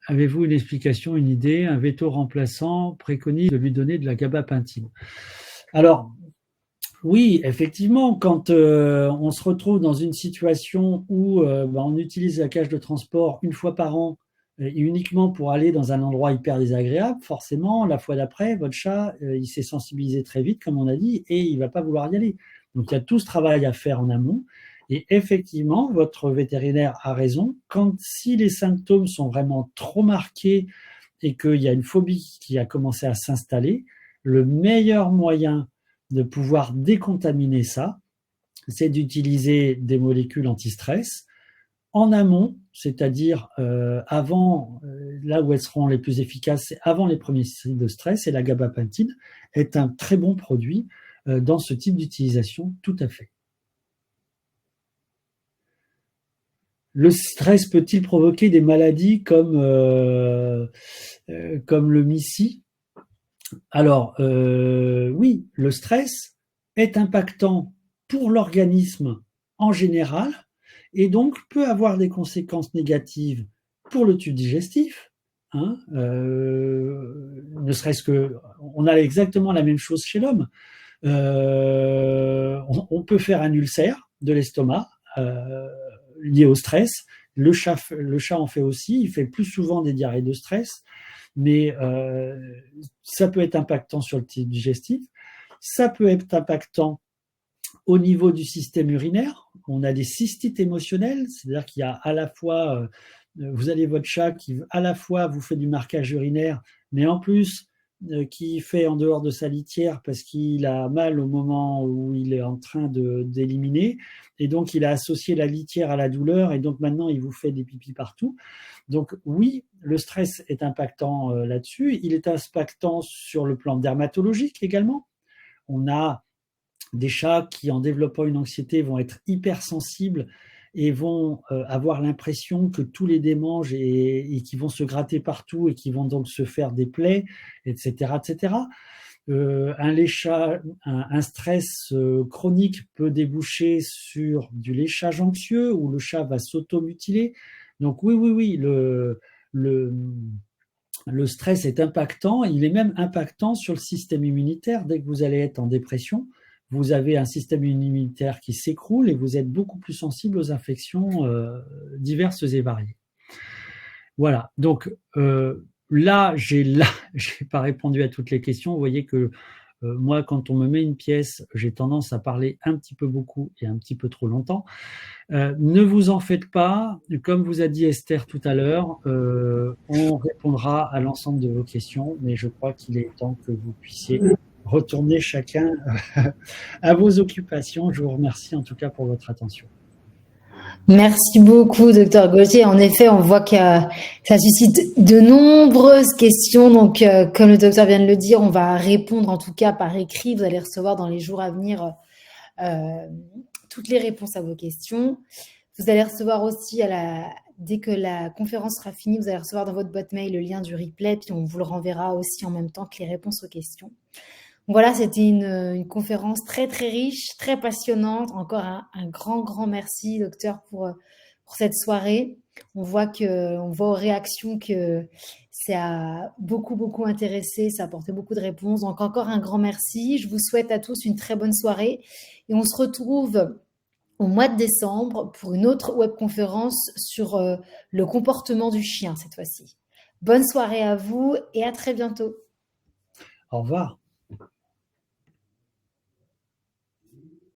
Avez-vous une explication, une idée? Un veto remplaçant préconise de lui donner de la gabapentine. Alors, oui, effectivement, quand on se retrouve dans une situation où on utilise la cage de transport une fois par an et uniquement pour aller dans un endroit hyper désagréable, forcément, la fois d'après, votre chat, il s'est sensibilisé très vite, comme on a dit, et il ne va pas vouloir y aller. Donc, il y a tout ce travail à faire en amont. Et effectivement, votre vétérinaire a raison. Si les symptômes sont vraiment trop marqués et qu'il y a une phobie qui a commencé à s'installer, le meilleur moyen de pouvoir décontaminer ça, c'est d'utiliser des molécules anti-stress en amont, c'est-à-dire avant, là où elles seront les plus efficaces, c'est avant les premiers signes de stress, et la gabapentine est un très bon produit dans ce type d'utilisation, tout à fait. Le stress peut-il provoquer des maladies comme le MIS-C? Alors, oui, le stress est impactant pour l'organisme en général et donc peut avoir des conséquences négatives pour le tube digestif. Hein, ne serait-ce que, on a exactement la même chose chez l'homme. On peut faire un ulcère de l'estomac lié au stress. Le chat en fait aussi, il fait plus souvent des diarrhées de stress, mais ça peut être impactant sur le tube digestif. Ça peut être impactant au niveau du système urinaire. On a des cystites émotionnelles, c'est-à-dire qu'il y a à la fois, vous avez votre chat qui à la fois vous fait du marquage urinaire, mais en plus qui fait en dehors de sa litière parce qu'il a mal au moment où il est en train d'éliminer, et donc il a associé la litière à la douleur, et donc maintenant il vous fait des pipis partout. Donc oui, le stress est impactant là-dessus, il est impactant sur le plan dermatologique également. On a des chats qui, en développant une anxiété, vont être hypersensibles et vont avoir l'impression que tout les démange et qui vont se gratter partout et qui vont donc se faire des plaies, etc. etc. Un stress chronique peut déboucher sur du léchage anxieux où le chat va s'automutiler. Donc oui, le stress est impactant, il est même impactant sur le système immunitaire. Dès que vous allez être en dépression, vous avez un système immunitaire qui s'écroule et vous êtes beaucoup plus sensible aux infections diverses et variées. Voilà, donc là, j'ai pas répondu à toutes les questions. Vous voyez que moi, quand on me met une pièce, j'ai tendance à parler un petit peu beaucoup et un petit peu trop longtemps. Ne vous en faites pas. Comme vous a dit Esther tout à l'heure, on répondra à l'ensemble de vos questions, mais je crois qu'il est temps que vous puissiez retourner chacun à vos occupations. Je vous remercie en tout cas pour votre attention. Merci beaucoup, docteur Gauthier. En effet, on voit que ça suscite de nombreuses questions. Donc, comme le docteur vient de le dire, on va répondre en tout cas par écrit. Vous allez recevoir dans les jours à venir toutes les réponses à vos questions. Vous allez recevoir aussi, dès que la conférence sera finie, vous allez recevoir dans votre boîte mail le lien du replay, puis on vous le renverra aussi en même temps que les réponses aux questions. Voilà, c'était une conférence très, très riche, très passionnante. Encore un grand merci, docteur, pour cette soirée. On voit aux réactions que ça a beaucoup intéressé, ça a apporté beaucoup de réponses. Donc, encore un grand merci. Je vous souhaite à tous une très bonne soirée et on se retrouve au mois de décembre pour une autre webconférence sur le comportement du chien cette fois-ci. Bonne soirée à vous et à très bientôt. Au revoir.